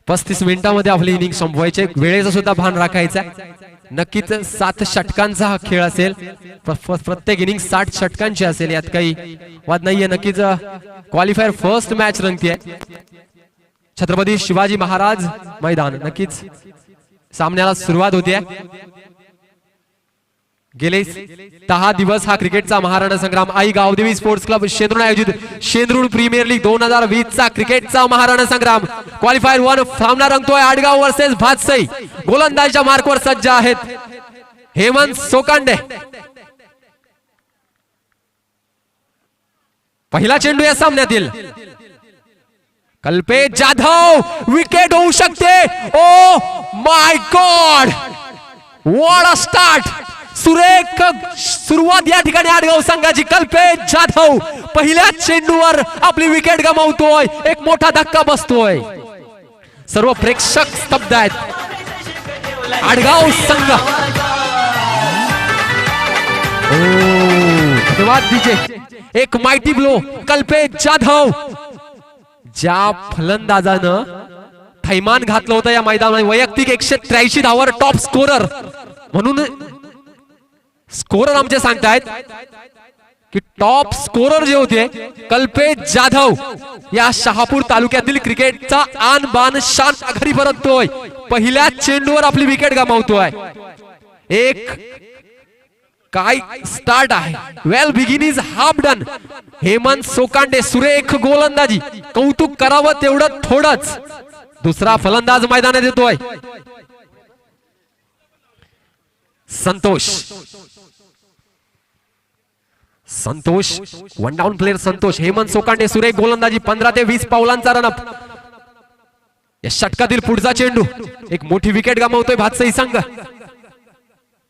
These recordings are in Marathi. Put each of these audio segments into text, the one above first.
पस्तीस मिनिटांमध्ये आपली इनिंग संपवायची, वेळेचं सुद्धा भान राखायचं. नक्कीच 7 षटकांचा हा खेळ असेल. प्रत्येक इनिंग 60 षटकांची असेल, यात काही वाद नाहीये. नक्कीच क्वालिफायर फर्स्ट मॅच रंगतीये. छत्रपती शिवाजी महाराज मैदान. नक्कीच सामन्याला सुरुवात होते. गेले 10 दिवस हा क्रिकेटचा महाराणा संग्राम आई गावदेवी स्पोर्ट्स क्लब शेंद्रुण आयोजित शेंद्रुण प्रीमियर लीग 2020 चा क्रिकेटचा महाराणा संग्राम क्वालिफायर 1 सामना रंगतोय. आडगाव वर्सेस भातसई. गोलंदाजीच्या मार्कवर सज्ज आहेत हेमंत सोकांडे. पहिला चेंडू या सामन्यातील. कल्पेश जाधव विकेट होऊ शकते. Oh my God, what a start. सुरेख सुरुवात या ठिकाणी आडगाव संघाची. कल्पेश जाधव पहिल्या चेंडूवर आपली विकेट गमावतोय. एक मोठा धक्का बसतोय. सर्व प्रेक्षक स्तब्ध आहेत. आडगाव संघ. धन्यवाद डीजे. एक माइटी ब्लो. कल्पेश जाधव ज्या फलंदाजानं थैमान घातलं होतं या मैदानात, वैयक्तिक 183 धावावर टॉप स्कोरर म्हणून स्कोरर आमचे सांगतायत की टॉप स्कोरर जे होते कल्पेश जाधव या शहापूर तालुक्यातील क्रिकेटचा आन बान शान घरी परततोय. पहिल्या चेंडूवर आपली विकेट गमावतोय. एक काय स्टार्ट आहे. Well begin is half done. Hemant Sokande सुरेख गोलंदाजी. कौतुक करावं तेवढं थोडंच. दुसरा फलंदाज मैदानात येतोय. Santosh. One down player Santosh. Hemant Sokande सुरेख गोलंदाजी. 15 ते 20 पावलांचा रनअप. या षटकातील पुढचा चेंडू. एक मोठी विकेट गमावतोय भातसई संघ.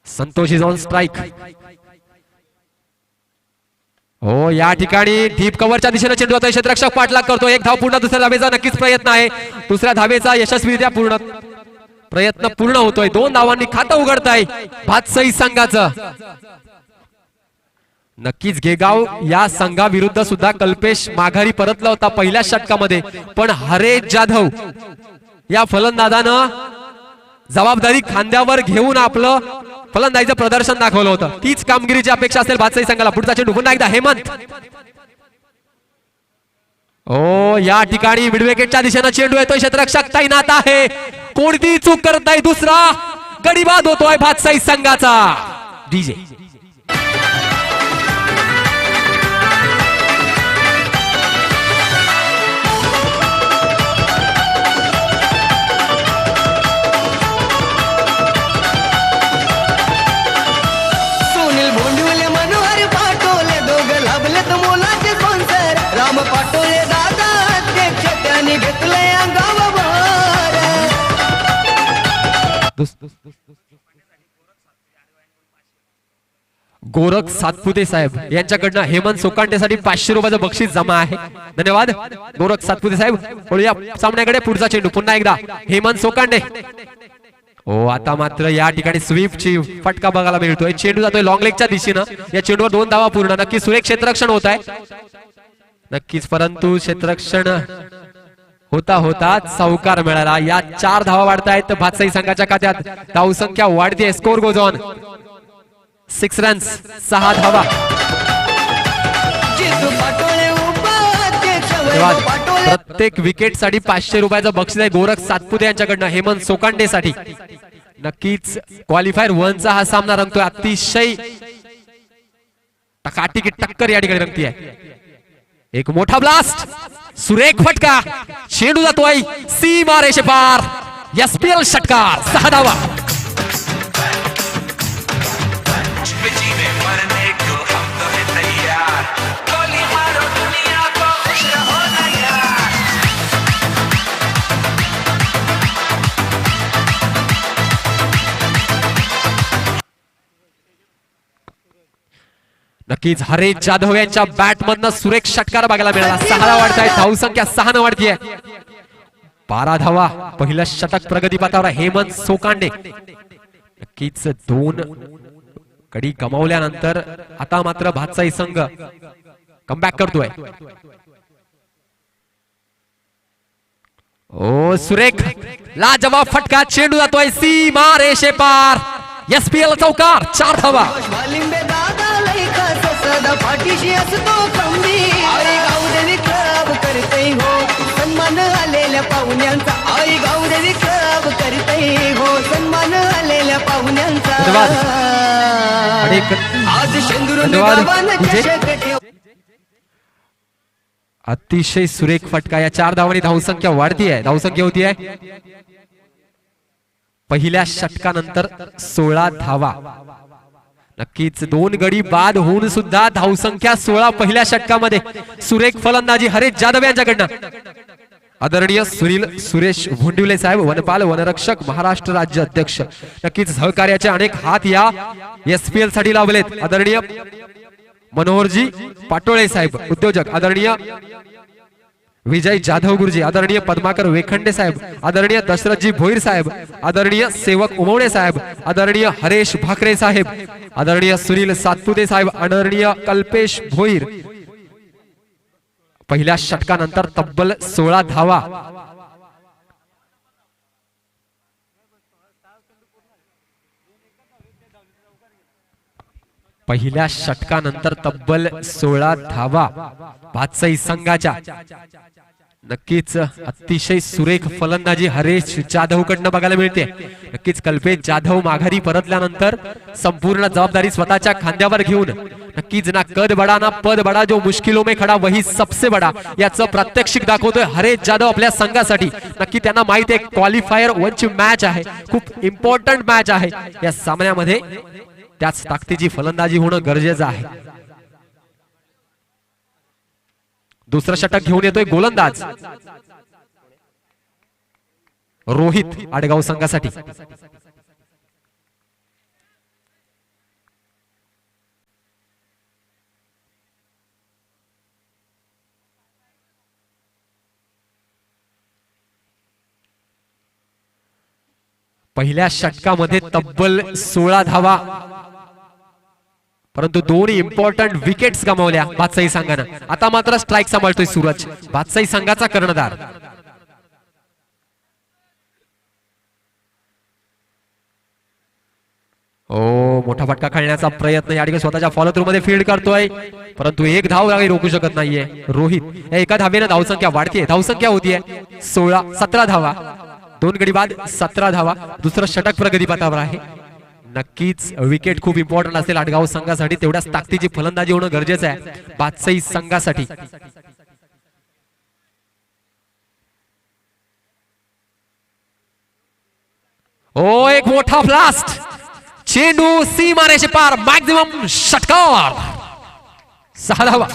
Santosh is on strike. हो, या ठिकाणी डीप कव्हरच्या दिशेने चेंडू होतोय. क्षेत्ररक्षक पाठलाग करतो. एक धाव पूर्ण. दुसऱ्या धावेचा नक्कीच प्रयत्न आहे. दुसऱ्या धावेचा यशस्वीरित्या प्रयत्न पूर्ण होतोय. 2 धावांनी खातं उघडताय भातसई संघाचं. नक्कीच गेगाव या संघाविरुद्ध सुद्धा कल्पेश माघारी परतला होता पहिल्या षटकामध्ये, पण हरेश जाधव या फलंदाजानं जबाबदारी खांद्यावर घेऊन आपलं फलंदाजीचं प्रदर्शन दाखवलं होतं. तीच कामगिरीची अपेक्षा असेल भातसई संघाला. पुढचा चेंडू पुन्हा एकदा हेमंत. ओ, या ठिकाणी मिड विकेटच्या दिशेने चेंडू येतोय. क्षेत्ररक्षक तैनात आहे. कोणती चूक करत नाही. दुसरा गडी बाद होतोय भातसई संघाचा. डीजे. गोरख सातपुते साहेब यांच्याकडनं हेमंत सोकांडेसाठी 500 रुपयाचं बक्षीस जमा आहे. धन्यवाद गोरख सातपुते साहेब. वळूया सामन्याकडे. पुढचा चेंडू पुन्हा एकदा हेमंत सोकांडे. हो, आता मात्र या ठिकाणी स्वीपची फटका बघायला मिळतोय. चेंडू जातोय लॉंग लेगच्या दिशेनं. या चेंडूवर 2 धावा पूर्ण. नक्की सुरेख क्षेत्ररक्षण होत आहे. नक्कीच, परंतु क्षेत्ररक्षण होता होता चौकार मिळाला. या 4 धावा वाढतायत भातसई संघाच्या खात्यात. धावसंख्या वाढते. स्कोर गोज ऑन 6 रन्स 6 धावा. प्रत्येक विकेट साठी 500 रुपयाचं बक्षीस आहे गोरख सातपुते यांच्याकडनं हेमंत सोकांडे साठी. नक्कीच क्वालिफायर 1 चा हा सामना रंगतोय. अतिशय टकाटिकी टक्कर या ठिकाणी रंगती आहे. एक मोठा ब्लास्ट. सुरेख फटका. चेंडू जातोय सीमा रेषे पार. एसपीएल षटकार 6 धावा. नक्कीच हरेश जाधव यांच्या बॅट मधनं सुरेख षटकार बघायला मिळाला. 6 वाढताय. धावसंख्या 6 ने वाढतीये. 12 धावा. पहिलं षटक प्रगतीपथावर हेमंत सोकांडे. नक्कीच 2 कडी गमावल्यानंतर आता मात्र भातसाई संघ कमबॅक करतोय. ओ सुरेख लाजवाब फटका, चेंडू जातोय सीमा रेषे पार. एसपीएल चौकार, 4 धावा. पाठीशी असतो खंबीर, आई गावदेवी क्लब करते हो सन्मान आलेल्या पाहुण्यांचा, आई गावदेवी क्लब करते हो सन्मान आलेल्या पाहुण्यांचा. आज शेंदुरून गावानं चषक ठेव. अतिशय सुरेख फटका. या 4 धावांनी धावसंख्या वाढतीये. धावसंख्या होतीये पहिल्या षटकानंतर 16 धावा. नक्कीच 2 गडी बाद होऊन सुद्धा धावसंख्या 16 पहिल्या षटकामध्ये. सुरेख फलंदाजी हरेश जाधव यांच्याकडनं. आदरणीय सुनील सुरेश भोंडिवले साहेब, वनपाल वनरक्षक महाराष्ट्र राज्य अध्यक्ष, नक्कीच सहकार्याचे अनेक हात या एसपीएल साठी लावलेत. आदरणीय मनोहरजी पाटोळे साहेब उद्योजक, आदरणीय विजय जाधव गुरुजी, आदरणीय पद्माकर वेखंडे साहेब, आदरणीय दशरथजी भोईर साहेब, आदरणीय सेवक उमवणे साहेब, आदरणीय हरेश भाकरे साहेब, आदरणीय सुनील सातपुते साहेब, आदरणीय कल्पेश भोईर. पहिल्या षटकानंतर तब्बल 16 धावा. पहिल्या षटकानंतर तब्बल 16 धावा भातसाई संघाच्या. नक्कीच अतिशय सुरेख फलंदाजी हरेश जाधव कडनं बघायला मिळते. नक्कीच कल्पेश जाधव माघारी परतल्यानंतर संपूर्ण जबाबदारी स्वतःच्या खांद्यावर घेऊन नक्कीच ना कद बडा ना पद बडा, जो मुश्किलों में खडा वही सबसे बडा याचं प्रात्यक्षिक दाखवतोय हरेश जाधव आपल्या संघासाठी. नक्की त्यांना माहिती आहे क्वालिफायर 1 ची मॅच आहे, खूप इम्पॉर्टंट मॅच आहे. या सामन्यामध्ये त्याच ताकदीची फलंदाजी होणं गरजेचं आहे. दुसरं षटक घेऊन येतोय गोलंदाज रोहित आडगाव संघासाठी. पहिल्या षटकामध्ये तब्बल 16 धावा, परंतु 2 इम्पॉर्टंट विकेट्स गमावल्या भातसाई संघानं. आता मात्र स्ट्राईक सांभाळतोय सूरज, भातसाई संघाचा कर्णधार. ओ मोठा फटका खेळण्याचा प्रयत्न या ठिकाणी स्वतःच्या फॉलो थ्रू मध्ये फील्ड करतोय, परंतु 1 धाव रोखू शकत नाहीये रोहित. एका धावेनं धावसंख्या वाढतीये. धावसंख्या होतीये 17 धावा. 2 गडी बाद 17 धावा. दुसरं षटक प्रगतीपथावर आहे. नक्कीच विकेट खूप इम्पॉर्टंट असेल आडगाव संघासाठी. तेवढ्याच ताकदीची फलंदाजी होणं गरजेचं आहे भातसाई संघासाठी. ओ एक मोठा ब्लास्ट, चेंडू सीमारेषे पार, मॅक्झिमम षटकार, 6 धावा.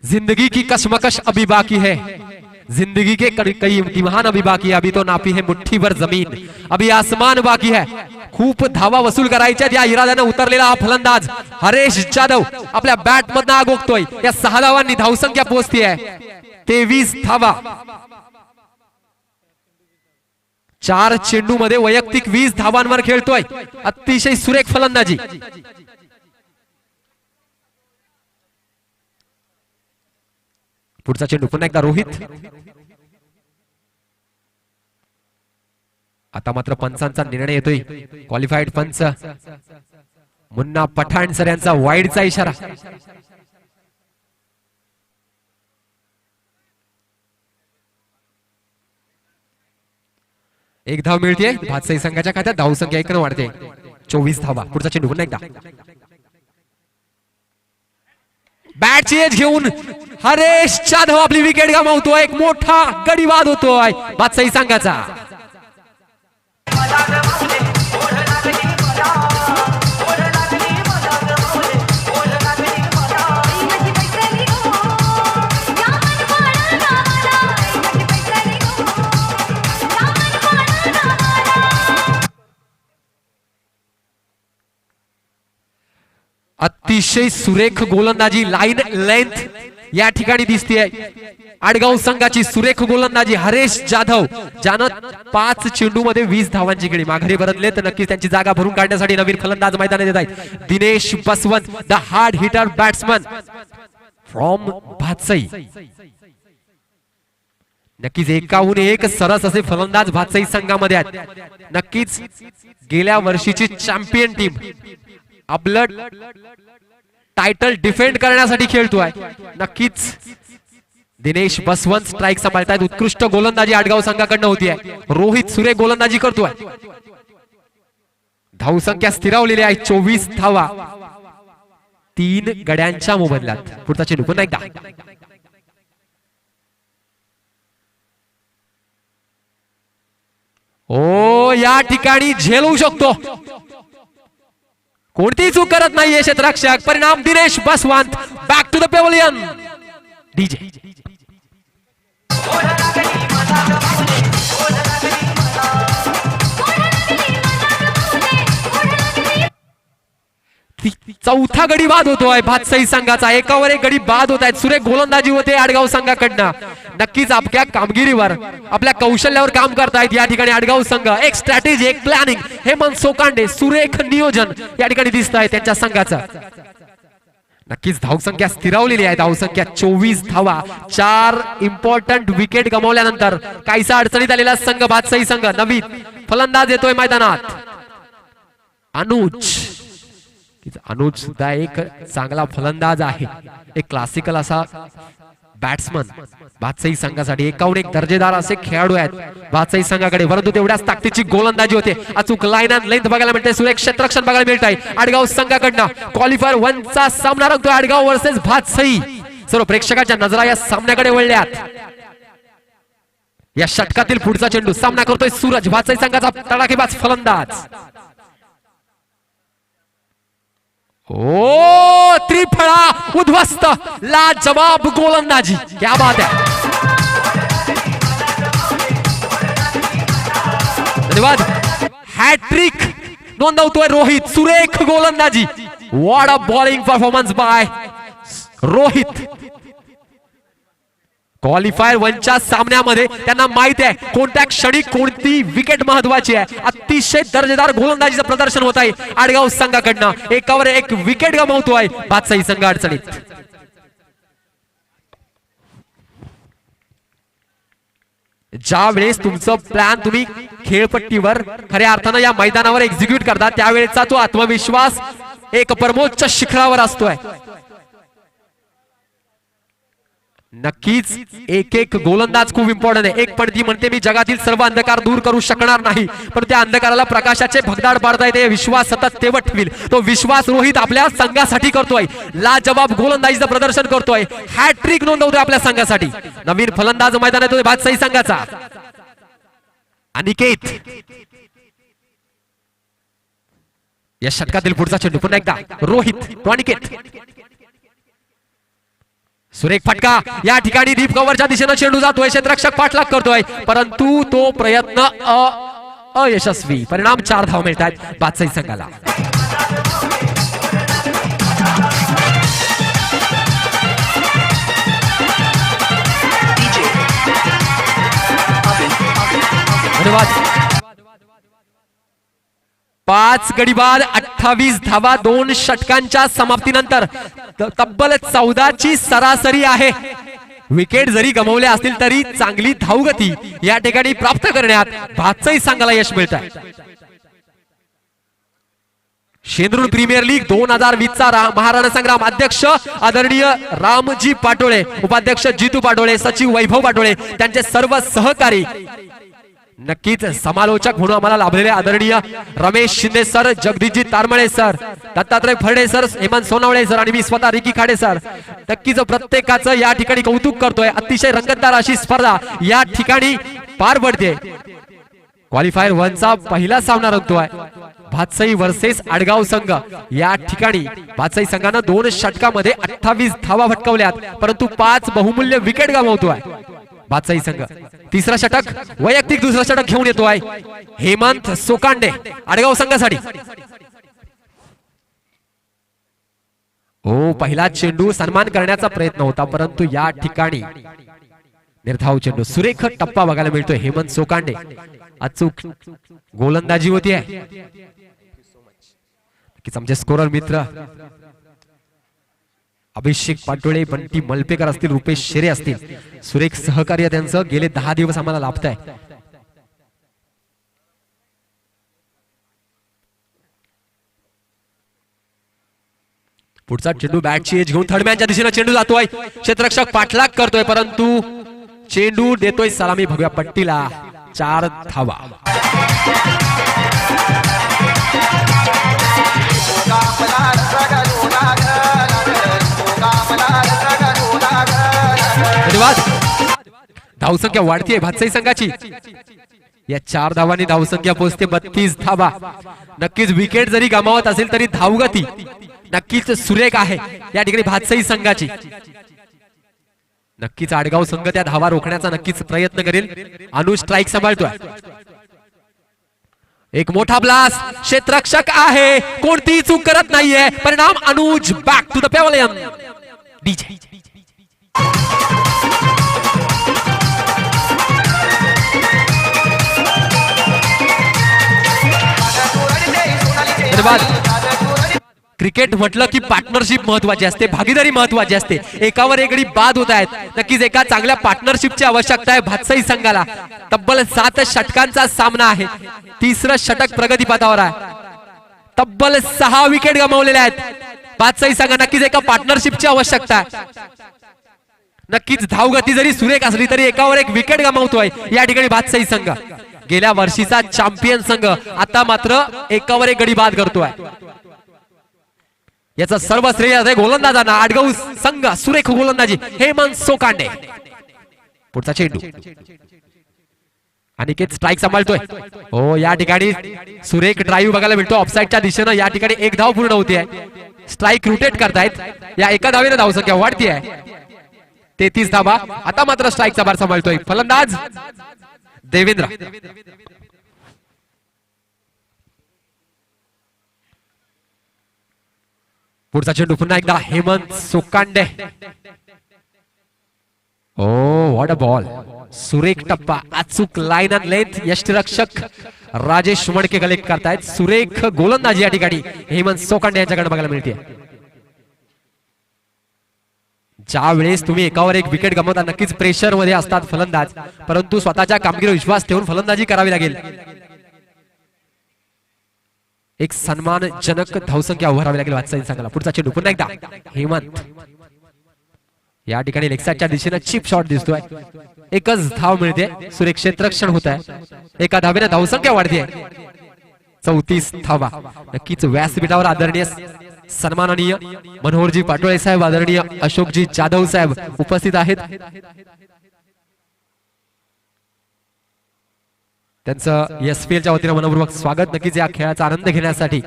जिंदगी की कशमकश अभी बाकी है, जिंदगी के कई इम्तिहान अभी बाकी है, अभी तो नापी है मुट्ठी भर जमीन, अभी आसमान बाकी है. खूप धावा वसूल करायच्या या इराद्याने उतरलेला हा फलंदाज हरेश जाधव आपल्या बॅट मधनं आगोगतोय. या 6 धावांनी धावसंख्या पोहोचती आहे 23 धावा. 4 चेंडू मध्ये वैयक्तिक 20 धावांवर खेळतोय. अतिशय सुरेख फलंदाजी. पुढचा चेंडू पुन्हा एकदा रोहित. आता मात्र पंचांचा निर्णय येतोय. क्वालिफाईड पंच मुन्ना पठाण सर यांचा वाईडचा इशारा. एक धाव मिळते भातसाई संघाच्या खात्यात. धावसंख्या 1 वाढते 24 धावा. पुढचा चेंडू पुन्हा एकदा बॅटची एज घेऊन हरेश जाधव आपली विकेट गमावतोय. एक मोठा गडीवाद होतोय भातसाई संघाचा. अतिशय सुरेख गोलंदाजी, लाईन लेंथ या ठिकाणी दिसते. आडगाव संघाची सुरेख गोलंदाजी. हरेश जाधव ज्यानं 5 चेंडू मध्ये 20 धावांची खेळी. माघारी बदलले तर नक्कीच त्यांची जागा भरून काढण्यासाठी नवीन फलंदाज मैदानात येत आहेत. Dinesh Baswant, the hard hitter batsman from Bhatsai. नक्कीच एकाहून एक सरस असे फलंदाज भातसई संघामध्ये आहेत. नक्कीच गेल्या वर्षीची चॅम्पियन टीम आपलं टायटल डिफेंड करण्यासाठी खेळतोय. नक्कीच दिनेश बसवंत स्ट्राईक सांभाळतायत. उत्कृष्ट गोलंदाजी आडगाव संघाकडनं होतीये. रोहित सुरेख गोलंदाजी करतोय. धावसंख्या स्थिरावलेली आहे 24 धावा 3 गड्यांच्या मोबदल्यात. पुढचा चेंडू पुन्हा एकदा. ओ या ठिकाणी झेल होऊ शकतो. कोणतीही चूक करत नाहीये क्षेत्ररक्षक. परिणाम Dinesh Baswant. Back to the pavilion. DJ चौथा गडी बाद होतोय भातसई संघाचा. एकावर एक गडी बाद होत आहेत. सुरेख गोलंदाजी होते आडगाव संघाकडनं. नक्कीच आपल्या कामगिरीवर, आपल्या कौशल्यावर काम करतायत या ठिकाणी आडगाव संघ. एक स्ट्रॅटेजी, एक प्लॅनिंग. हेमंत सोकांडे सुरेख नियोजन या ठिकाणी दिसत आहे त्यांच्या संघाचं. नक्कीच धावसंख्या स्थिरावलेली आहे. धावसंख्या 24 धावा. 4 इम्पॉर्टंट विकेट गमावल्यानंतर काहीसा अडचणीत आलेला संघ भातसई संघ. नवीन फलंदाज येतोय मैदानात. अनुज सुद्धा एक चांगला फलंदाज आहे. एक क्लासिकल असा बॅट्समन भातसई संघासाठी. एकाहून एक दर्जेदार असे खेळाडू आहेत भातसई संघाकडे. परंतु तेवढ्याच ताकदीची गोलंदाजी होते. अचूक लाईन अँड लेंथ बघायला मिळते. सुरेख क्षेत्ररक्षण बघायला मिळत आहे आडगाव संघाकडनं. क्वालिफायर 1 चा सामना रंगतोय आडगाव वर्सेस भातसई. सर्व प्रेक्षकांच्या नजरा या सामन्याकडे वळल्यात. या षटकातील पुढचा चेंडू सामना करतोय सूरज, भातसई संघाचा तडाखेबाज फलंदाज. ओ त्रिफळा उद्ध्वस्त, लाजवाब गोलंदाजी. क्या बात आहे. धन्यवाद. हॅट्रिक नोंदवतोय रोहित. सुरेख गोलंदाजी. What a bowling performance by Rohit. Qualifier 1 च्या सामन्यामध्ये त्यांना माहिती आहे कोणत्या क्षणी कोणती विकेट महत्वाची आहे. अतिशय दर्जेदार गोलंदाजीचं प्रदर्शन होत आहे आडगाव संघाकडनं. एकावर एक विकेट गमावतोय भातसई संघ अडचणीत. ज्या वेळेस तुमचं प्लॅन तुम्ही खेळपट्टीवर खऱ्या अर्थानं या मैदानावर एक्झिक्यूट करता त्यावेळेचा तो आत्मविश्वास एक परमोच्च शिखरावर असतोय. नक्कीच एक एक गोलंदाज खूप इम्पॉर्टंट आहे. एक पण ती म्हणते मी जगातील सर्व अंधकार दूर करू शकणार नाही, पण त्या अंधकाराला प्रकाशाचे भगदाड पाडता येते. विश्वास सतत तेवत ठेवील. तो विश्वास रोहित आपल्या संघासाठी करतोय. लाजवाब गोलंदाजीचं प्रदर्शन करतोय. हॅट्रिक नोंदवतोय आपल्या संघासाठी. नवीन फलंदाज मैदानात येतोय भातसई संघाचा अनिकेत. या षटकातील पुढचा चेंडू पुन्हा एकदा रोहित तो अनिकेत. सुरेख फटका. या ठिकाणी डीप कव्हरच्या दिशेने चेंडू जातोय. क्षेत्ररक्षक पाठलाग करतोय परंतु तो प्रयत्न अयशस्वी. परिणाम 4 धावा मिळतात भातसई संघाला. धन्यवाद. 5 गडी बाद 28 धावा 2 षटकांच्या समाप्तीनंतर तब्बल 14 ची सरासरी आहे. विकेट जरी गमावल्या असतील तरी चांगली धावगती या ठिकाणी प्राप्त करण्यात भातसई संघाला यश मिळत आहे. शेंद्रुळ प्रीमियर लीग 2020 चा महाराणा संग्राम अध्यक्ष आदरणीय रामजी पाटोळे, उपाध्यक्ष जितू पाटोळे, सचिव वैभव पाटोळे, त्यांचे सर्व सहकारी, नक्कीच समालोचक म्हणून आम्हाला लाभलेले आदरणीय Ramesh Shinde sir, Jagdishji Tarmale sir, Dattatray Farde sir, Hemant Sonawale sir आणि मी स्वतः रिकी खाडे सर, नक्कीच प्रत्येकाचं या ठिकाणी कौतुक करतोय. अतिशय रंगतदार अशी स्पर्धा या ठिकाणी पार पडते. क्वालिफायर 1 चा पहिला सामना रंगतोय भातसई वर्सेस आडगाव संघ. या ठिकाणी भातसई संघानं 2 षटकामध्ये 28 धावा फटकावल्यात परंतु 5 बहुमूल्य विकेट गमावतोय भातसई संघ. तिसरा षटक वैयक्तिक दुसरा षटक घेऊन येतोय हेमंत सोकांडे आडगाव संघासाठी. हो, पहिला चेंडू सन्मान करण्याचा प्रयत्न होता, परंतु या ठिकाणी निर्धाव चेंडू. सुरेख टप्पा बघायला मिळतोय. हेमंत सोकांडे अचूक गोलंदाजी होती आहे. नक्कीच आमचे स्कोरर मित्र अभिषेक पाटोळे, बंटी मलपेकर असतील, रुपेश शेरे असतील, सुरेख सहकार्य त्यांचं गेले 10 दिवस आम्हाला लाभत आहे. पुढचा चेंडू बॅटची एज घेऊन थर्डमॅनच्या दिशेने चेंडू जातोय. क्षेत्ररक्षक पाठलाग करतोय, परंतु चेंडू देतोय सलामी भगव्या पट्टीला. 4 धावा. धन्यवाद. धावसंख्या वाढतीये भातसाई संघाची. या 4 धावांनी धावसंख्या पोहोचते 32 धावा. नक्कीच विकेट जरी गमावत असेल तरी धावगती नक्कीच सुरेख आहे या ठिकाणी भातसाई संघाची. नक्कीच आडगाव संघ त्या धावा रोखण्याचा नक्कीच प्रयत्न करेल. अनुज स्ट्राईक सांभाळतोय. एक मोठा ब्लास्ट. क्षेत्ररक्षक आहे, कोणतीही चूक करत नाहीये. परिणाम Anuj back to the pavilion. DJ cricket म्हटलं की पार्टनरशिप महत्वाची असते, भागीदारी महत्वाची असते. एकावर एक गडी बाद होत आहेत. नक्कीच एका चांगल्या पार्टनरशिपची आवश्यकता आहे भातसाई संघाला. तब्बल 7 षटकांचा सामना आहे. 3रं षटक प्रगतीपथावर आहे. तब्बल 6 विकेट गमावलेल्या आहेत भातसाई संघा. नक्कीच एका पार्टनरशिपची आवश्यकता आहे. नक्कीच धावगती जरी सुरेख असली तरी एकावर एक विकेट गमावतोय या ठिकाणी भातसाई संघ. गेल्या वर्षीचा चॅम्पियन संघ आता मात्र एकावर एक गडी बाद करतोय. याचा सर्व श्रेय आहे गोलंदाजांना. आडगाव संघ सुरेख गोलंदाजी हेमंत सोकांडे. पुढचा चेंडू अनिकेत स्ट्राईक सांभाळतोय. हो, या ठिकाणी सुरेख ड्राईव्ह बघायला मिळतो ऑफसाईडच्या दिशेनं. या ठिकाणी 1 धाव पूर्ण होती आहे. स्ट्राईक रोटेट करतायत. या एका धावेने धावसंख्या वाढती आहे. 33 धावा. आता मात्र स्ट्राईकचा भार सांभाळतोय फलंदाज देवेंद्र. पुढचा चेंडू पुन्हा एकदा हेमंत सोकांडे. ओ व्हॉट अ बॉल. सुरेख टप्पा, अचूक लाईन अँड लेंथ. यष्टिरक्षक राजेश मडके कलेक्ट करतायत. सुरेख गोलंदाजी या ठिकाणी हेमंत सोकांडे यांच्याकडे बघायला मिळते. ज्या वेळेस तुम्ही एकावर एक विकेट गमावता नक्कीच प्रेशर मध्ये असतात फलंदाज, परंतु स्वतःच्या कामगिरीवर विश्वास ठेवून फलंदाजी करावी लागेल. एक सन्मानजनक धावसंख्या उभारावी लागेल भातसाई संघाला. पुढचा चेंडू पुन्हा एकदा हेमंत. या ठिकाणी लेगसाईडच्या दिशेने चिप शॉट दिसतोय. एकच धाव मिळते. सुरेख क्षेत्ररक्षण होत आहे. एका धावेने धावसंख्या वाढते. 34 धावा. नक्कीच व्यासपीठावर आदरणीय सन्माननीय मनोहरजी पाटोळे साहेब, आदरणीय अशोकजी जाधव साहेब उपस्थित आहेत. त्यांचं एसपीएलच्या वतीने मनपूर्वक स्वागत. नक्कीच या खेळाचा आनंद घेण्यासाठी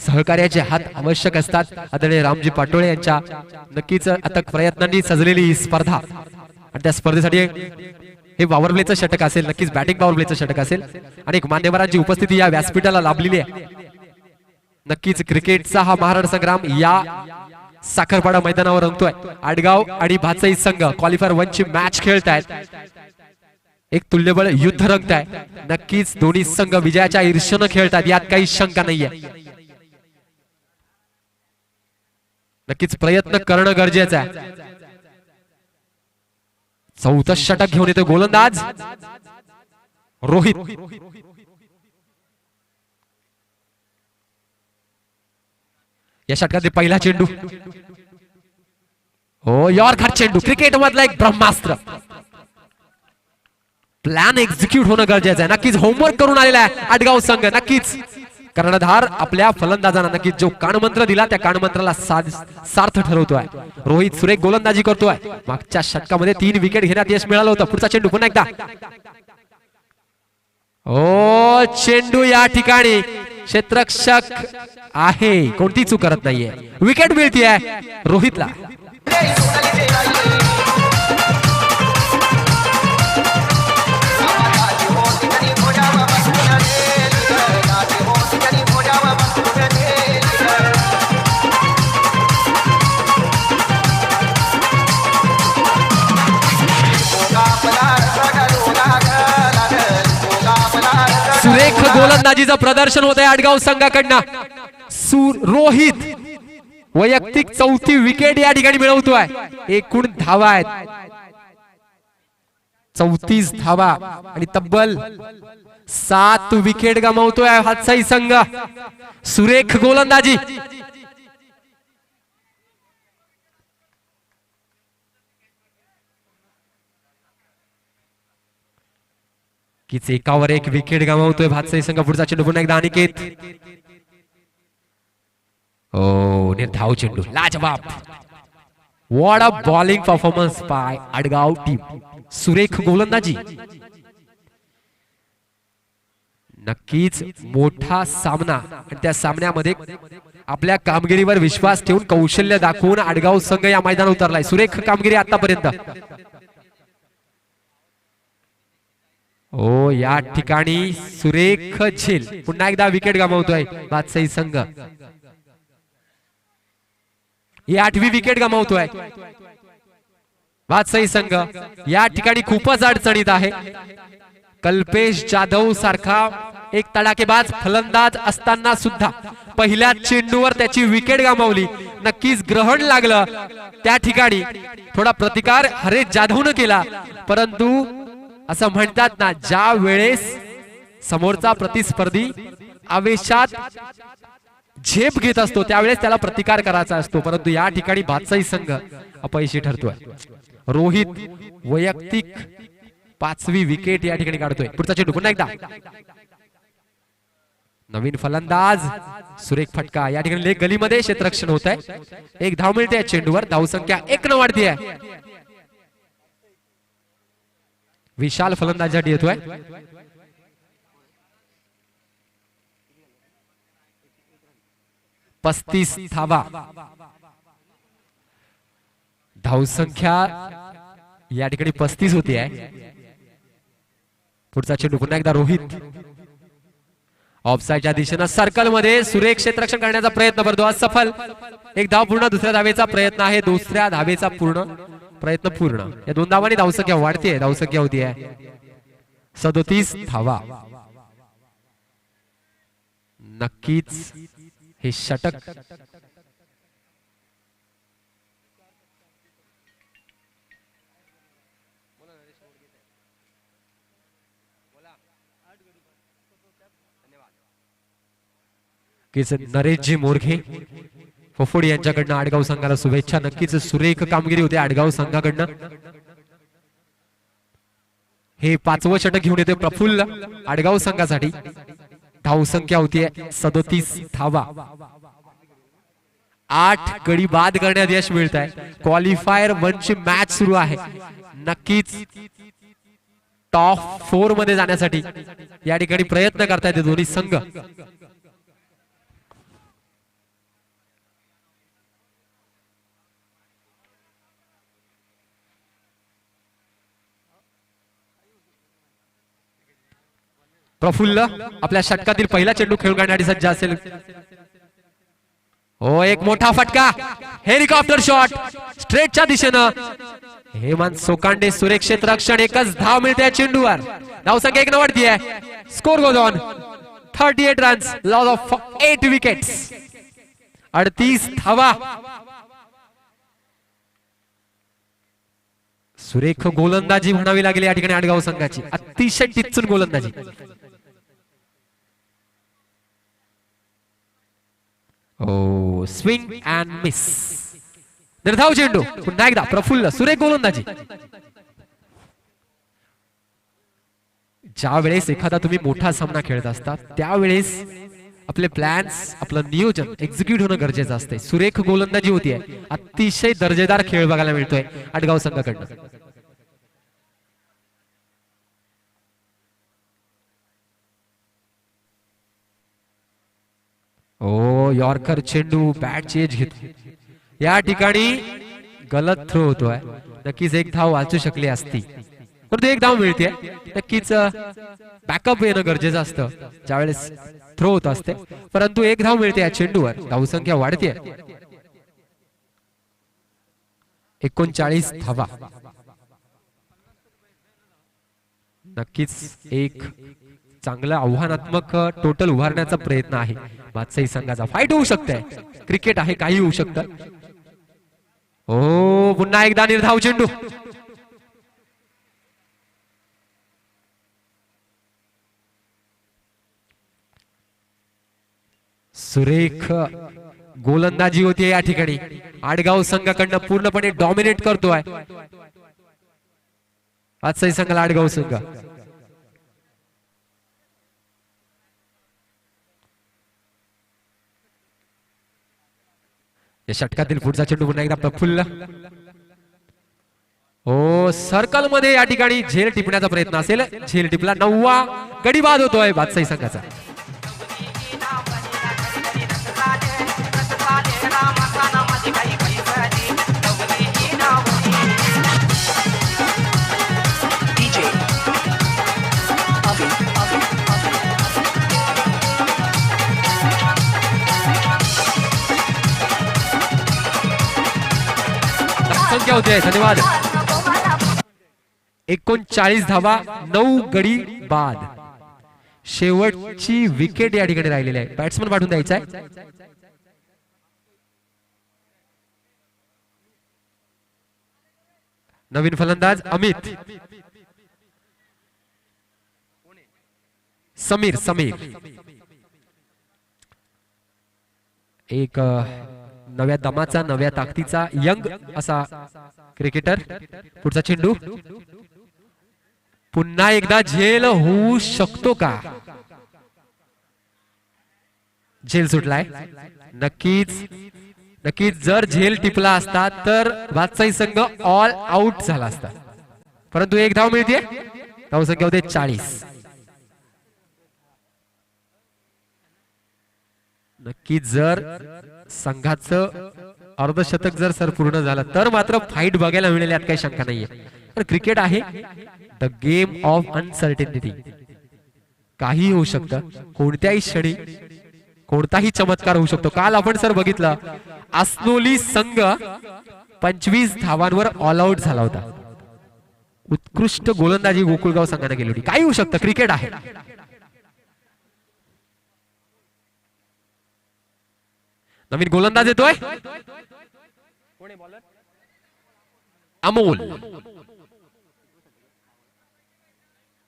सहकार्याचे हात आवश्यक असतात. आदरणीय रामजी पाटोळे यांच्या नक्कीच अथक प्रयत्नांनी सजलेली ही स्पर्धा आणि त्या स्पर्धेसाठी हे पॉवर प्लेचं षटक असेल. नक्कीच बॅटिंग पॉवर प्लेचं षटक असेल. अनेक मान्यवरांची उपस्थिती या व्यासपीठाला लाभलेली आहे. नक्कीच क्रिकेटचा हा महारण संग्राम या साखरपाडा मैदानावर रंगतोय. आडगाव आणि भातसाई संघ क्वालिफायर 1 ची मॅच खेळतायत. एक तुल्यबळ युद्ध रंगत आहे. नक्कीच दोन्ही संघ विजयाच्या ईर्ष्येने खेळतात, यात काही शंका नाहीये. नक्कीच प्रयत्न करणं गरजेचं आहे. 4थं षटक घेऊन येतो गोलंदाज रोहित. या षटकात पहिला चेंडू. हो, यॉर्कर चेंडू. क्रिकेट मधला एक ब्रह्मास्त्र. प्लॅन एक्झिक्यूट होणं गरजेचं आहे. नक्कीच होमवर्क करून आलेला आहे आडगाव संघ. नक्कीच कर्णधार आपल्या फलंदाजांना नक्कीच जो कानमंत्र दिला त्या कानमंत्राला सार्थ ठरवतोय. रोहित सुरेख गोलंदाजी करतोय. मागच्या षटकामध्ये 3 विकेट घेण्यात यश मिळालं होतं. पुढचा चेंडू पुन्हा एकदा. ओ, चेंडू या ठिकाणी क्षेत्ररक्षक आहे, कोणती चूक करत नाहीये. विकेट मिळतीये रोहितला. सुरेख गोलंदाजीचं प्रदर्शन होत आहे आडगाव संघाकडनं. रोहित वैयक्तिक चौथी विकेट या ठिकाणी मिळवतोय. एकूण धावा आहेत 34 धावा आणि तब्बल 7 विकेट गमावतोय हातसाई संघ. सुरेख गोलंदाजी. कीच एकावर एक विकेट गमावतोय भातसाई संघ. पुढचा चेंडू पुन्हा एकदा अनिकेत. ओ निर्धाव चेंडू, लाजवाब. What a bowling performance by Adgaon team. सुरेख गोलंदाजी. नक्कीच मोठा सामना आणि त्या सामन्यामध्ये आपल्या कामगिरीवर विश्वास ठेवून कौशल्य दाखवून आडगाव संघ या मैदानात उतरलाय. सुरेख कामगिरी आतापर्यंत. ओ या ठिकाणी सुरेख झेल. पुन्हा एकदा विकेट गमावतोय भातसाई संघ. ही 8वी विकेट गमावतोय भातसाई संघ. या ठिकाणी खूपच अडचणीत आहे. कल्पेश जाधव सारखा एक तडाखेबाज फलंदाज असताना सुद्धा पहिल्या चेंडूवर त्याची विकेट गमावली. नक्कीच ग्रहण लागलं त्या ठिकाणी. थोडा प्रतिकार हरेश जाधवनं केला, परंतु असं म्हणतात ना, ज्या वेळेस समोरचा प्रतिस्पर्धी आवेशात झेप घेत असतो त्यावेळेस त्याला प्रतिकार करायचा असतो, परंतु या ठिकाणी भातसाई संघ अपयशी ठरतोय. रोहित वैयक्तिक 5वी विकेट या ठिकाणी काढतोय. पुढचा चेंडू पुन्हा एकदा नवीन फलंदाज सुरेख फटका. या ठिकाणी लेग गलीमध्ये क्षेत्ररक्षण होत आहे. एक धाव मिळते या चेंडूवर. धावसंख्या 1 न वाढती आहे. विशाल फलंदाजासाठी येतोय. पस्तीस धावा. धावसंख्या या ठिकाणी 35 होती आहे. पुढचा चेंडू पुन्हा एकदा रोहित. ऑफसाईडच्या दिशेनं सर्कल मध्ये सुरेख क्षेत्ररक्षण करण्याचा प्रयत्न करतो, असफल. एक धाव पूर्ण. दुसऱ्या धावेचा प्रयत्न आहे. दुसऱ्या धावेचा प्रयत्न पूर्ण. या 2 धावांनी धावसंख्या वाढतीये. धावसंख्या होती आहे 37 धावा. नक्कीच हे षटक नरेशजी मोरघे फफोडी यांच्याकडनं आडगाव संघाला शुभेच्छा. नक्कीच सुरेख कामगिरी होते आडगाव संघाकडनं. हे 5वं षटक घेऊन येते प्रफुल्ल आडगाव संघासाठी. धावसंख्या होती 37 धावा. 8 गडी बाद करण्यात यश मिळत आहे. क्वालिफायर 1 ची मॅच सुरू आहे. नक्कीच टॉप 4 मध्ये जाण्यासाठी या ठिकाणी प्रयत्न करतायत दोन्ही संघ. प्रफुल्ल आपल्या षटकातील पहिला चेंडू खेळून काढण्यासाठी सज्ज असेल. हो, एक मोठा फटका. हेलिकॉप्टर शॉट स्ट्रेटच्या दिशेनं. हेमंत सोकांडे सुरेख क्षेत्ररक्षण. एकच धाव मिळते चेंडूवर. धावसंख्या 1 न वाढती आहे. Score goes on 38 runs. Loss of 8 wickets. 38 धावा. सुरेख गोलंदाजी म्हणावी लागली या ठिकाणी आडगाव संघाची. अतिशय टिच्चून गोलंदाजी. ओ स्विंग अँड मिस. निर्धाव चेंडू. पुन्हा एकदा प्रफुल्ल सुरेख गोलंदाजी. ज्या वेळेस एखादा तुम्ही मोठा सामना खेळत असता त्यावेळेस आपले प्लॅन्स, आपलं नियोजन एक्झिक्यूट होणं गरजेचं असते. सुरेख गोलंदाजी होतीये. अतिशय दर्जेदार खेळ बघायला मिळतोय आडगाव संघाकडनं. ओ यॉर्कर चेंडू बॅट एज घेतो. या ठिकाणी गलत थ्रो होतोय. नक्कीच एक धाव वाचू शकली असती, परंतु एक धाव मिळते. नक्कीच बॅकअप येणं गरजेचं असतं ज्यावेळेस थ्रो होत असते, परंतु एक धाव मिळते या चेंडूवर. धावसंख्या वाढते. 39 धावा. नक्कीच एक चांगलं आव्हानात्मक टोटल उभारण्याचा प्रयत्न आहे बादशाही संघाचा. फाईट होऊ शकते, क्रिकेट आहे, काही होऊ शकतं. ओ पुन्हा एकदा निर्धाव चेंडू. सुरेख गोलंदाजी होती या ठिकाणी. आडगाव संघाकडनं पूर्णपणे डॉमिनेट करतोय बादशाही संघाला आडगाव संघ. या षटकातील पुढचा चेंडू पुन्हा एकदा प्रफुल्ल. ओ सर्कल मध्ये या ठिकाणी झेल टिपण्याचा प्रयत्न असेल. झेल टिपला. 9वा गडी बाद होतोय बादशाही संघाचा. संख्या होते. धन्यवाद. 39 धावा, 9 गडी बाद. शेवटची विकेट या ठिकाणी राहिलेली आहे. बॅट्समन पाठवून द्यायचा आहे. नवीन फलंदाज अमित. समीर एक नव्या दमाचा, नव्या ताकदीचा यंग असा क्रिकेटर. पुढचा चेंडू. पुन्हा एकदा झेल होऊ शकतो का? झेल सुटलाय. नक्कीच जर झेल टिपला असता तर बादशाही संघ ऑल आउट झाला असता, परंतु एक धाव मिळते. धाव संख्या होते 40. नक्कीच जर संघाचं अर्धशतक जर सर पूर्ण झालं तर मात्र फाईट बघायला मिळेल, यात काही शंका नाहीये. पण क्रिकेट आहे द गेम ऑफ अनसर्टेनिटी. काही होऊ शकतं, कोणत्याही क्षणी कोणताही चमत्कार होऊ शकतो. काल आपण सर बघितलं आसनोली संघ 25 धावांवर ऑल आउट झाला होता. उत्कृष्ट गोलंदाजी गोकुळगाव संघाने केली होती. काही होऊ शकतं, क्रिकेट आहे. नवीन गोलंदाज येतोय अमोल.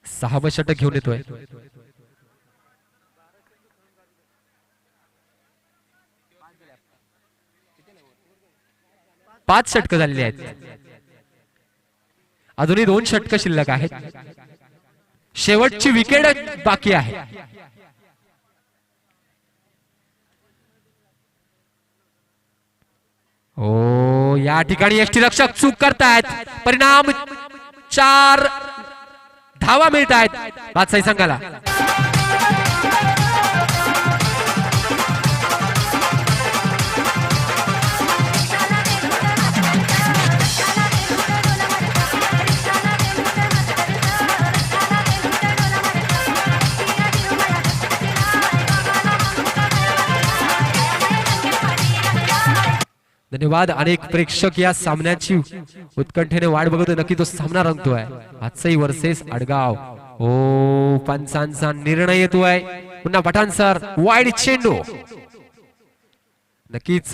6वं षटक घेऊन येतोय. 5 षटक झालेली आहेत. अजूनही 2 षटक शिल्लक आहेत. शेवटची विकेट बाकी आहे. ओ या ठिकाणी यष्टीरक्षक चूक करतायत. परिणाम 4 धावा मिळत आहेत बादशाही संघाला. धन्यवाद. अनेक प्रेक्षक या सामन्याची उत्कंठेने वाट बघतोय. नक्की तो सामना रंगतोय. बादशाही वर्सेस आडगाव. ओ पंचांचा निर्णय येतोय. पुन्हा पठाण सर. वाईड चेंडू. नक्कीच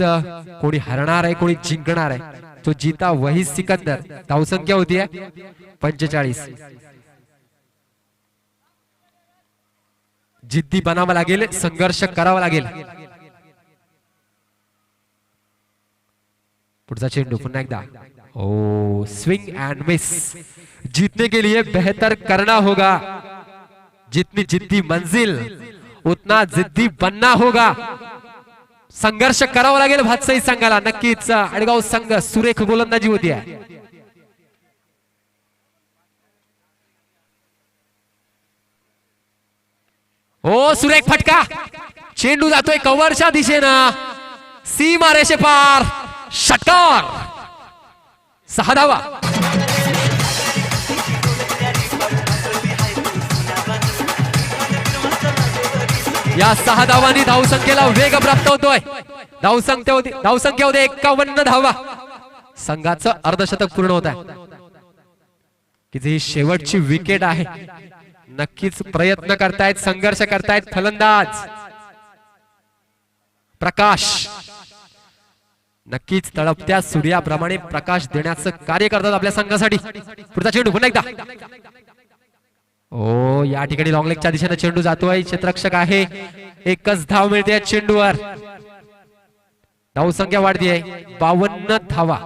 कोणी हरणार आहे, कोणी जिंकणार आहे. तो जीता वही सिकंदर. धावसंख्या होती 45. जिद्दी बनावं लागेल, संघर्ष करावा लागेल. पुढचा चेंडू पुन्हा एकदा. ओ स्विंग एंड मिस. जीतने के लिए बेहतर करना होगा. जितनी जिद्दी मंजिल उतना जिद्दी बनना होगा. संघर्ष करावा लागेल बादशाही संघाला. नक्कीच आडगाव संघ सुरेख गोलंदाजी होती आहे. ओ सुरेख फटका. चेंडू जातोय कव्हरच्या दिशेनं. सीमा रेषे पार. षटकार. 6 धावा. या 6 धावांनी धावसंख्येला वेग प्राप्त होतोय. धावसंख्या होते 51 धावा. संघाचं अर्धशतक पूर्ण होत आहे. की जी शेवटची विकेट आहे नक्कीच प्रयत्न करतायत, संघर्ष करतायत फलंदाज प्रकाश. नक्कीच तळपत्या सूर्याप्रमाणे प्रकाश देण्याचं कार्य करतात आपल्या संघासाठी. पुढचा चेंडू पुन्हा एकदा. ओ या ठिकाणी लॉंग लेगच्या दिशेने चेंडू जातोय. क्षेत्ररक्षक आहे. एकच धाव मिळते या चेंडूवर. धावसंख्या वाढतीये 52 धावा.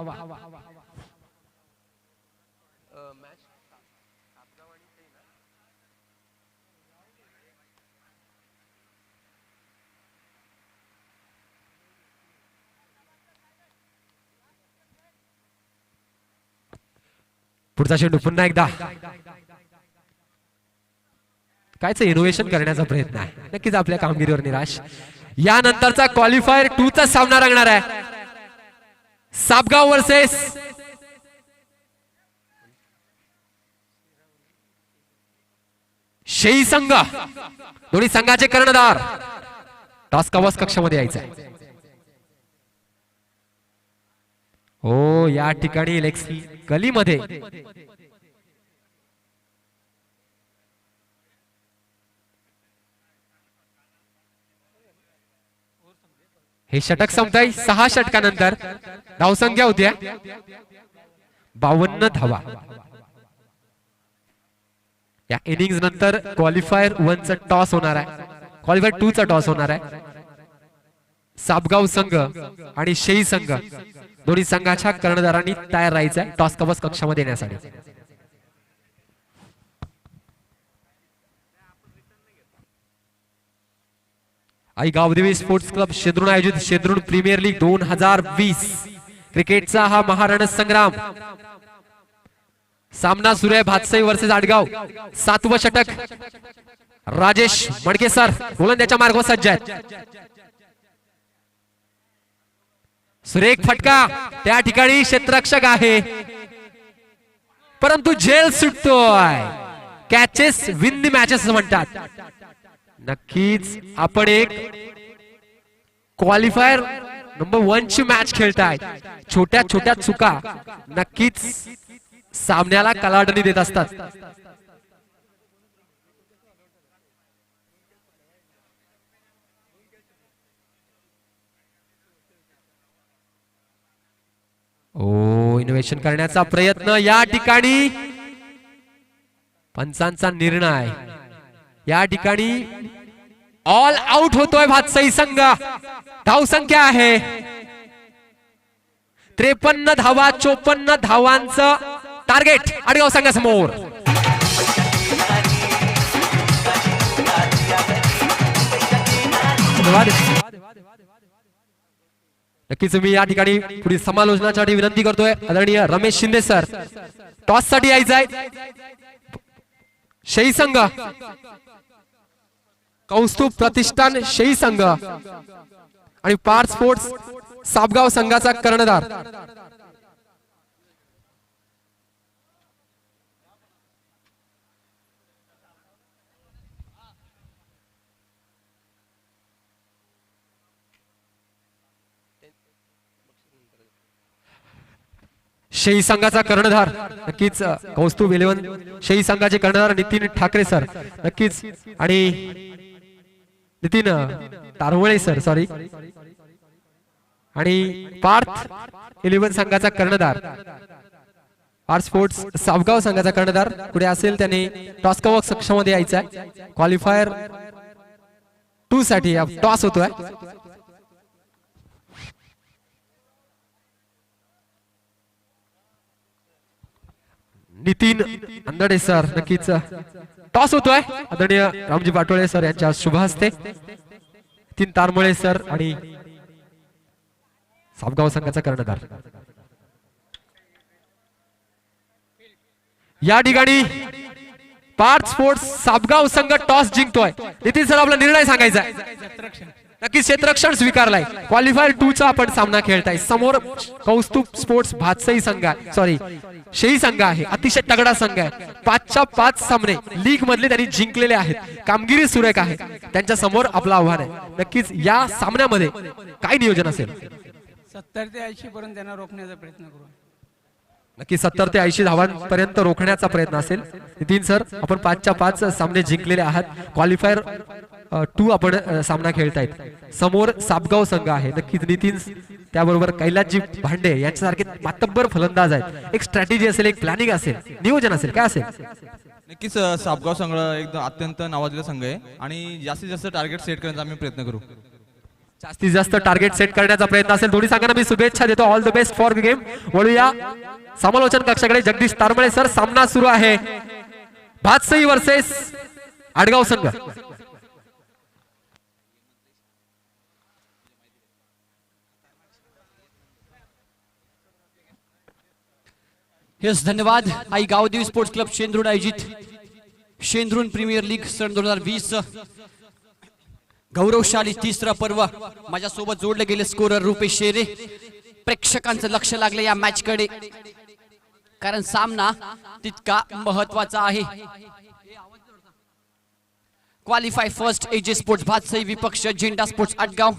पुढचा चेंडू पुन्हा एकदा. कायच इनोव्हेशन करण्याचा प्रयत्न आहे. नक्कीच आपल्या कामगिरीवर निराश. यानंतरचा क्वालिफायर 2 चा सामना रंगणार आहे. सापगाव वर्सेस शेई संघ. दोन्ही संघाचे कर्णधार. टॉस कवच कक्षामध्ये यायचा आहे. हो या ठिकाणी लेग्स गलीमध्ये हे षटक संपताय. 6 षटकानंतर धावसंख्या होत्या 52 धावा. या इनिंग्स नंतर क्वालिफायर 1 चा टॉस होणार आहे. क्वालिफायर 2 चा टॉस होणार आहे. सापगाव संघ आणि शेई संघ दोन्ही संघाच्या कर्णधारांनी तयार राहायचं टॉस कवच कक्षामध्ये येण्यासाठी. आई गावदेवी स्पोर्ट्स क्लब शेद्रुण आयोजित शेद्रुण प्रीमियर लीग 2020 क्रिकेटचा हा महारण संग्राम. सामना सुरू आहे भातसई वर्सेस आडगाव. 7वं षटक. राजेश मडके सर गोलंदाजाच्या मार्गावर सज्ज आहेत. सुरेख फटका. त्या ठिकाणी क्षेत्ररक्षक आहे परंतु झेल सुटतोय. कॅचेस विन द मॅचेस म्हणतात. नक्कीच आपण एक क्वालिफायर नंबर 1 ची मॅच खेळताय. छोट्या छोट्या चुका नक्कीच सामन्याला कलाडणी देत असतात. ओ इनोव्हेशन करण्याचा प्रयत्न. या ठिकाणी पंचांचा निर्णय. या ठिकाणी ऑल आउट होतोय भातसई संघ. धावसंख्या आहे 53 धावा. 54 धावांचं टार्गेट आडगाव संघासमोर. नक्कीच मी या ठिकाणी पुढील समालोचनासाठी विनंती करतोय आदरणीय रमेश शिंदे सर. टॉस साठी यायचं आहे. शेई संघ कौस्तुभ प्रतिष्ठान शेई संघ आणि पार्थ स्पोर्ट्स सापगाव संघाचा कर्णधार. शेई संघाचा कर्णधार नक्कीच कौस्तुभ 11 शेई संघाचे कर्णधार नितीन ठाकरे सर नक्कीच आणि नितीन तारवळे सर सॉरी आणि पार्थ 11 संघाचा कर्णधार पार्थ स्पोर्ट्स सावगाव संघाचा कर्णधार पुढे असेल त्याने टॉस कवच कक्षामध्ये यायचा आहे. क्वालिफायर 2 साठी टॉस होतोय. नितीन अंदडे सर नक्कीच टॉस होतोय. आदरणीय रामजी पाटोळे सर यांच्या शुभ हस्ते. नितीन तारमळे सर आणि सावगाव संघाचा कर्णधार. या ठिकाणी पार्थ स्पोर्ट्स सापगाव संघ टॉस जिंकतोय. नितीन सर आपला निर्णय सांगायचा आहे. नक्कीच क्षेत्ररक्षण स्वीकारलाय. क्वालिफायर 2 चा आपण सामना खेळताय. समोर कौस्तुभ स्पोर्ट्स भातसई संघ आहे सॉरी शेई संघ आहे. अतिशय तगडा संघ आहे. 5च्या 5 सामने लीग मधले त्यांनी जिंकलेले आहेत. कामगिरी सुरेख आहे. त्यांच्या समोर आपलं आव्हान आहे. नक्कीच या सामन्यामध्ये काय नियोजन असेल. 70 ते 80 पर्यंत त्यांना रोखण्याचा प्रयत्न करू. नक्की 70 ते 80 धावांपर्यंत रोखण्याचा प्रयत्न असेल. नितीन सर, आपण 5च्या 5 सामने जिंकलेले आहात. क्वालिफायर 2 आपण सामना खेळतायत. समोर सापगाव संघ आहे. नक्कीच नितीन त्याबरोबर कैलासजी भांडे यांच्यासारखे मातब्बर फलंदाज आहेत. एक स्ट्रॅटेजी असेल, एक प्लॅनिंग असेल, नियोजन असेल, काय असेल? नक्कीच सापगाव संघ एकदम अत्यंत नावाजलेला संघ आहे आणि जास्तीत जास्त टार्गेट सेट करण्याचा आम्ही प्रयत्न करू. जास्तीत जास्त टार्गेट सेट करण्याचा प्रयत्न असेल. दोन्ही संघांना मी शुभेच्छा देतो. All the best for game. वळूया समालोचन कक्षाकडे. जगदीश तारमळे सर, सामना सुरू आहे. भातसई वर्सेस आडगाव संघ. यस, धन्यवाद. आई गावदेवी स्पोर्ट्स क्लब शेंद्रुण आयोजित शेंद्रुण प्रीमियर लीग सन 2020 गौरवशाली तिसरा पर्व. माझ्यासोबत जोडले गेले स्कोरर रुपेश शेरे. प्रेक्षकांचं लक्ष लागलं या मॅच कडे, कारण सामना तितका महत्वाचा आहे. Qualify first AJ sports Bhatsai विपक्ष झेंडा स्पोर्ट्स आडगाव.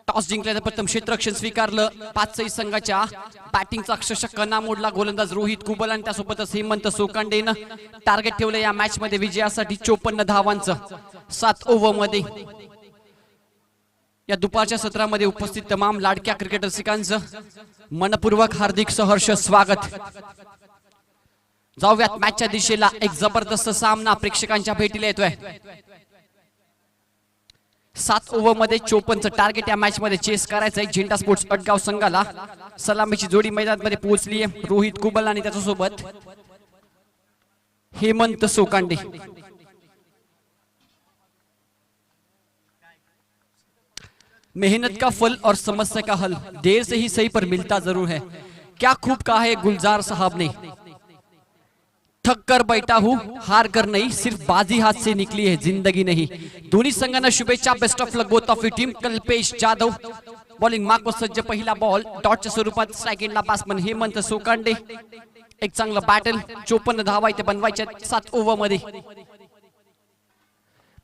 टॉस जिंकल्याचं प्रथम क्षेत्ररक्षण स्वीकारलं. भातसई संघाच्या बॅटिंगचा अक्षरशः कणा मोडला. गोलंदाज रोहित कुबल आणि त्यासोबतच हेमंत सोकांडेनं टार्गेट ठेवलं या मॅच मध्ये विजयासाठी 54 धावांचं. 7 ओव्हर मध्ये या दुपारच्या सत्रामध्ये उपस्थित तमाम लाडक्या क्रिकेट रसिकांचं मनपूर्वक हार्दिक सहर्ष स्वागत. जाऊयात मॅचच्या दिशेला. एक जबरदस्त सामना प्रेक्षकांच्या भेटीला येतोय. 7 ओव्हर मध्ये 54चं टार्गेट या मॅच मध्ये चेस करायचंय झेंडा स्पोर्ट्स अडगाव संघाला. सलामीची जोडी मैदानामध्ये पोहोचली आहे. रोहित कुबल आणि त्याच्यासोबत हेमंत सोकांडे. मेहनत का फल और समस्या का हल देर से ही सही पर मिलता जरूर है. क्या खूब कहा है गुलजार साहब ने. थक कर बैठा हूं, हार कर नहीं, सिर्फ बाजी हाथ से निकली है, जिंदगी नहीं. दोन्ही संघांना शुभेच्छा. Best of luck both of you team. Kalpesh Jadhav bowling mark सज्ज. पहिला बॉल डॉटच्या स्वरूपात. सेकंडला बॅट्समन हेमंत सोकांडे. एक चांगलं बॅटल. 54 धावा इथे बनवायच्या 7 ओव्हर मध्ये.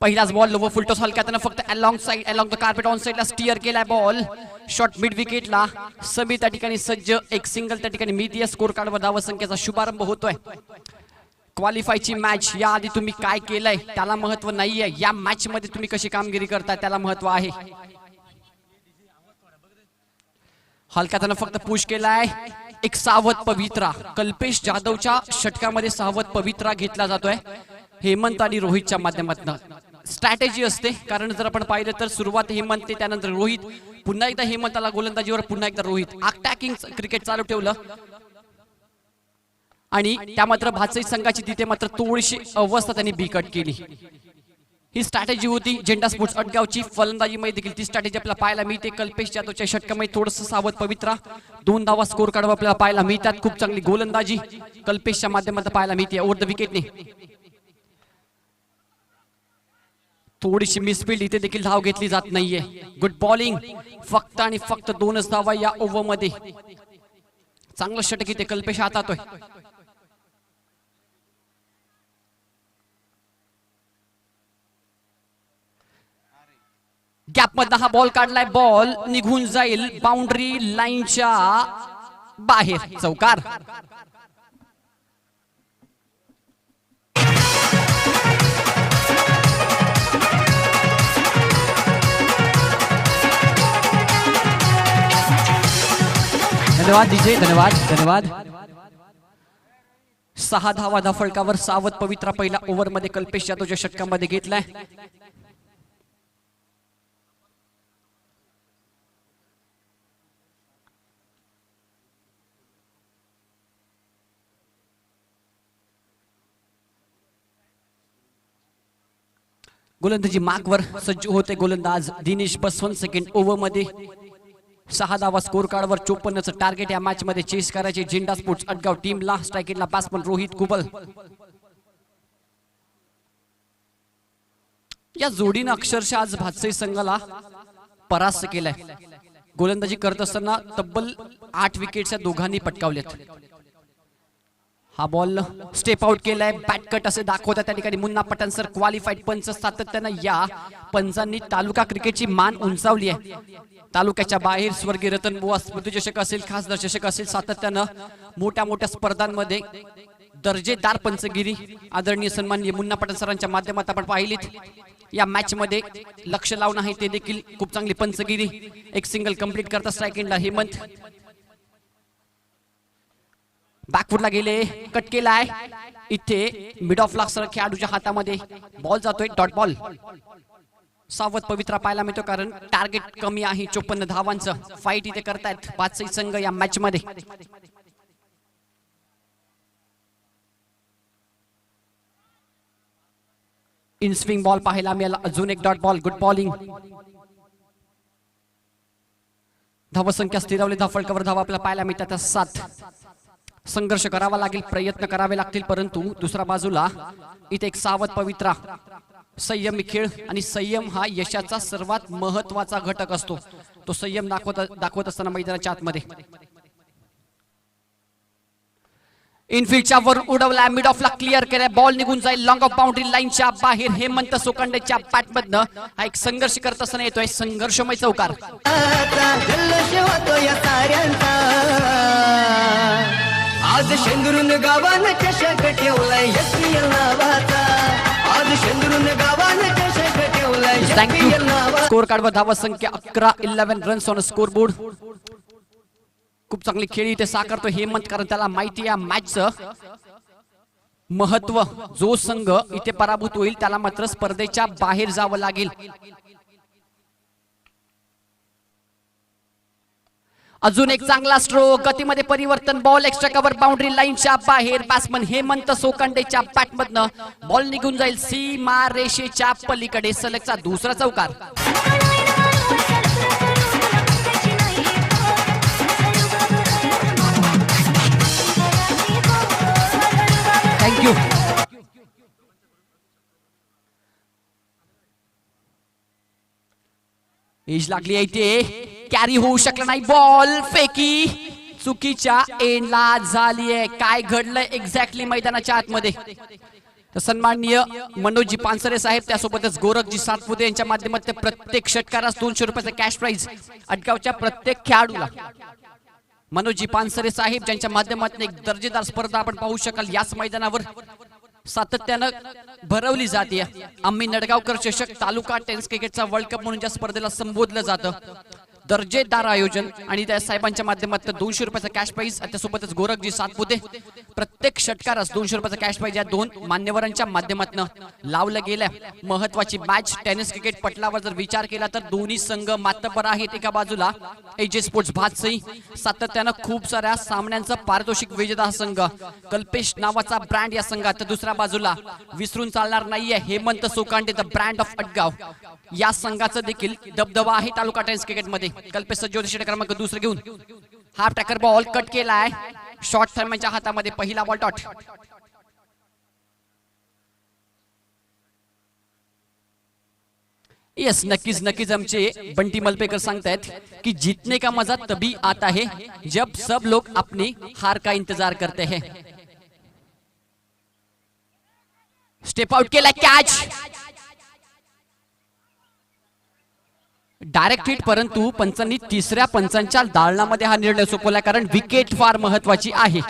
पहिलाच बॉल लोवर फुल टॉस हलक्यात फक्त अलॉंग द कार्पेट ऑन साइडला स्टीअर केलाय बॉल. Shot mid विकेटला. समी त्या ठिकाणी सज्ज. एक सिंगल त्या ठिकाणी मितीय स्कोर कार्डवर धावा संख्येचा शुभारंभ होतोय. क्वालिफायची मॅच. या आधी तुम्ही काय केलंय त्याला महत्व नाहीये, या मॅच मध्ये तुम्ही कशी कामगिरी करताय त्याला महत्व आहे. हलक्यात फक्त पुश केलाय. एक सावध पवित्रा. कल्पेश जाधवच्या षटकामध्ये सावध पवित्रा घेतला जातोय हेमंत आणि रोहितच्या माध्यमातून. स्ट्रॅटेजी असते, कारण जर आपण पाहिलं तर सुरुवात हेमंत ते त्यानंतर रोहित, पुन्हा एकदा हेमंताला गोलंदाजीवर, पुन्हा एकदा रोहित. अटॅकिंग क्रिकेट चालू ठेवलं आणि त्या मात्र भातसई संघाची तिथे मात्र थोडीशी अवस्था त्यांनी बिकट केली. ही स्ट्रॅटेजी होती झेंडा स्पोर्ट्स अडगावची. फलंदाजीमध्ये देखील ती स्ट्रॅटेजी आपल्याला पाहायला मिळते. कल्पेश जाधवच्या षटकामध्ये थोडंसं सावध पवित्रा. 2 धावा स्कोर कार्डवर आपल्याला पाहायला मिळतात. खूप चांगली गोलंदाजी कल्पेशच्या माध्यमातून पाहायला मिळते ओव्हर द विकेटने. थोडीशी मिसफिल्ड इथे देखील धाव घेतली जात नाहीये. Good bowling. फक्त आणि फक्त 2च धावा या ओव्हर मध्ये. चांगलं षटक इथे कल्पेश हातातोय. गॅप मधला हा बॉल काढलाय. बॉल निघून जाईल बाउंड्री लाईनच्या बाहेर. चौकार. धन्यवाद डीजे. धन्यवाद. 6 धावा धाफळकावर सावध पवित्रा पहिला ओव्हर मध्ये कल्पेश जाधवच्या षटकामध्ये घेतलाय. गोलंदाजी मार्कवर सज्ज होते गोलंदाज दिनेश बसवंत. सेकंड ओव्हर मध्ये 6 धावा स्कोर कार्डवर 54चं टार्गेट या मॅच मध्ये चेस करायचे झेंडा स्पोर्ट्स अडगाव टीमला. स्ट्रायकेटला बॅट्समन रोहित कुबल. या जोडीनं अक्षरशः आज भातसई संघाला परास्त केलाय. गोलंदाजी करत असताना तब्बल 8 विकेट्स या दोघांनी पटकावल्यात. हा बॉल स्टेप आउट केलाय, बॅट कट असे दाखवतात त्या ठिकाणी मुन्ना पठाण सर. क्वालिफाईड पंच सातत्यानं या पंचांनी तालुका क्रिकेटची मान उंचावली आहे. तालुक्याच्या बाहेर स्वर्गीय रतन बुवा स्मृती चषक असेल, खासदार चषक असेल, सातत्यानं मोठ्या मोठ्या स्पर्धांमध्ये दर्जेदार पंचगिरी आदरणीय सन्माननीय मुन्ना पठाण सरांच्या माध्यमात आपण पाहिलीत. या मॅच मध्ये लक्ष लावून आहे ते देखील खूप चांगली पंचगिरी. एक सिंगल कंप्लीट करता स्ट्राइक एंडला हेमंत. बॅकफुटला गेले, कट केलाय. इथे मिड ऑफ लाख खेळाडूच्या हातामध्ये बॉल जातोय, डॉट बॉल. सावध पवित्रा पाहायला मिळतो कारण टार्गेट कमी आहे. 54 धावांचं फाईट इथे करतायत पाचही संघ या मॅच मध्ये. इन स्विंग बॉल पाहायला मिळाला, अजून एक डॉट बॉल. Good bowling. धावसंख्या स्थिरावली, धावफलकावर धावा आपल्याला पाहायला मिळतात 7. संघर्ष करावा लागेल, प्रयत्न करावे लागतील, परंतु दुसऱ्या बाजूला इथे एक सावध पवित्रा संयमी खेळ. आणि संयम हा यशाचा सर्वात महत्वाचा घटक असतो. तो संयम दाखवत असताना मैदानाच्या आतमध्ये इनफिल्डच्या वर उडवला, मिड ऑफला क्लिअर केलाय, बॉल निघून जाईल लॉंग ऑफ बाउंड्री लाईनच्या बाहेर. हेमंत सोकांडेच्या बॅटमधनं हा एक संघर्ष करत असताना येतोय संघर्षमय चौकार. जल्लोष होतो या साऱ्यांचा. आज शेंदुरून गावानं चषक ठेवलाय SPL नावाचा. आज शेंदुरून गावानं चषक ठेवलाय SPL नावाचा. स्कोर कार्डवर धावा संख्या 11 रन्स ऑन स्कोर बोर्ड. खूप चांगली खेळी इथे साकारतो हेमंत कारण त्याला माहिती या मॅचचं महत्व. जो संघ इथे पराभूत होईल त्याला मात्र स्पर्धेच्या बाहेर जावं लागेल. अजून एक चांगला स्ट्रोक, गतीमध्ये परिवर्तन, बॉल एक्स्ट्रा कव्हर बाउंड्री लाईनच्या बाहेर. बॅट्समन हेमंत सोकांडेच्या बॅटमधनं बॉल निघून जाईल सीमा रेषेच्या पलीकडे. सलगचा दुसरा चौकार. थँक्यू. एज लागली आहे इथे, कॅरी होऊ शकला नाही. बॉल फेकी चुकीच्या एंडला झालीये. काय घडलंय एक्झॅक्टली मैदानाच्या आतमध्ये तर सन्माननीय मनोजजी पानसरे साहेब त्यासोबतच गोरखजी सातपुते यांच्या माध्यमातून प्रत्येक षटकारास 200 रुपयाचा कॅश प्राइज अडगावच्या प्रत्येक खेळाडूला. मनोजजी पानसरे साहेब ज्यांच्या माध्यमातून एक दर्जेदार स्पर्धा आपण पाहू शकाल याच मैदानावर सातत्यानं भरवली जाते. आम्ही नडगावकर चषक तालुका टेनिस क्रिकेटचा वर्ल्ड कप म्हणून ज्या स्पर्धेला संबोधलं जातं. दर्जेदार आयोजन आणि त्या साहेबांच्या माध्यमातून 200 रुपयाचा कॅश प्राइज. त्यासोबतच गोरखजी सातपुते प्रत्येक षटकारास 200 रुपयाचा कॅश प्राइज या दोन मान्यवरांच्या माध्यमातून लावलं गेलंय. महत्वाची मॅच टेनिस क्रिकेट पटलावर जर विचार केला तर दोन्ही संघ मातबर आहेत. एका बाजूला एजे स्पोर्ट्स भातसई सातत्यानं खूप साऱ्या सामन्यांचं पारितोषिक विजेता हा संघ कल्पेश नावाचा ब्रँड या संघात. तर दुसऱ्या बाजूला विसरून चालणार नाहीये Hemant Sokande the brand of Adgaon. या संघाचं देखील दबदबा आहे तालुका टेनिस क्रिकेटमध्ये. कल्पेश सज्जोदे षटक क्रमांक दुसरं घेऊन हाफ टॅकर बॉल कट केलाय. शॉर्ट थर्मनच्या हातामध्ये पहिला बॉल डॉट. यस नक्कीच नक्कीच आमचे बंटी मलपेकर सांगतायत की जीतने का मजा तभी आता है जब सब लोग अपनी हार का इंतजार करते हैं. स्टेप आउट केलाय, कॅच डायरेक्ट हिट. परंतु पंचांनी तिसऱ्या पंचांच्या दालनामध्ये हा निर्णय सोपवला कारण विकेट फार महत्वाची आहे.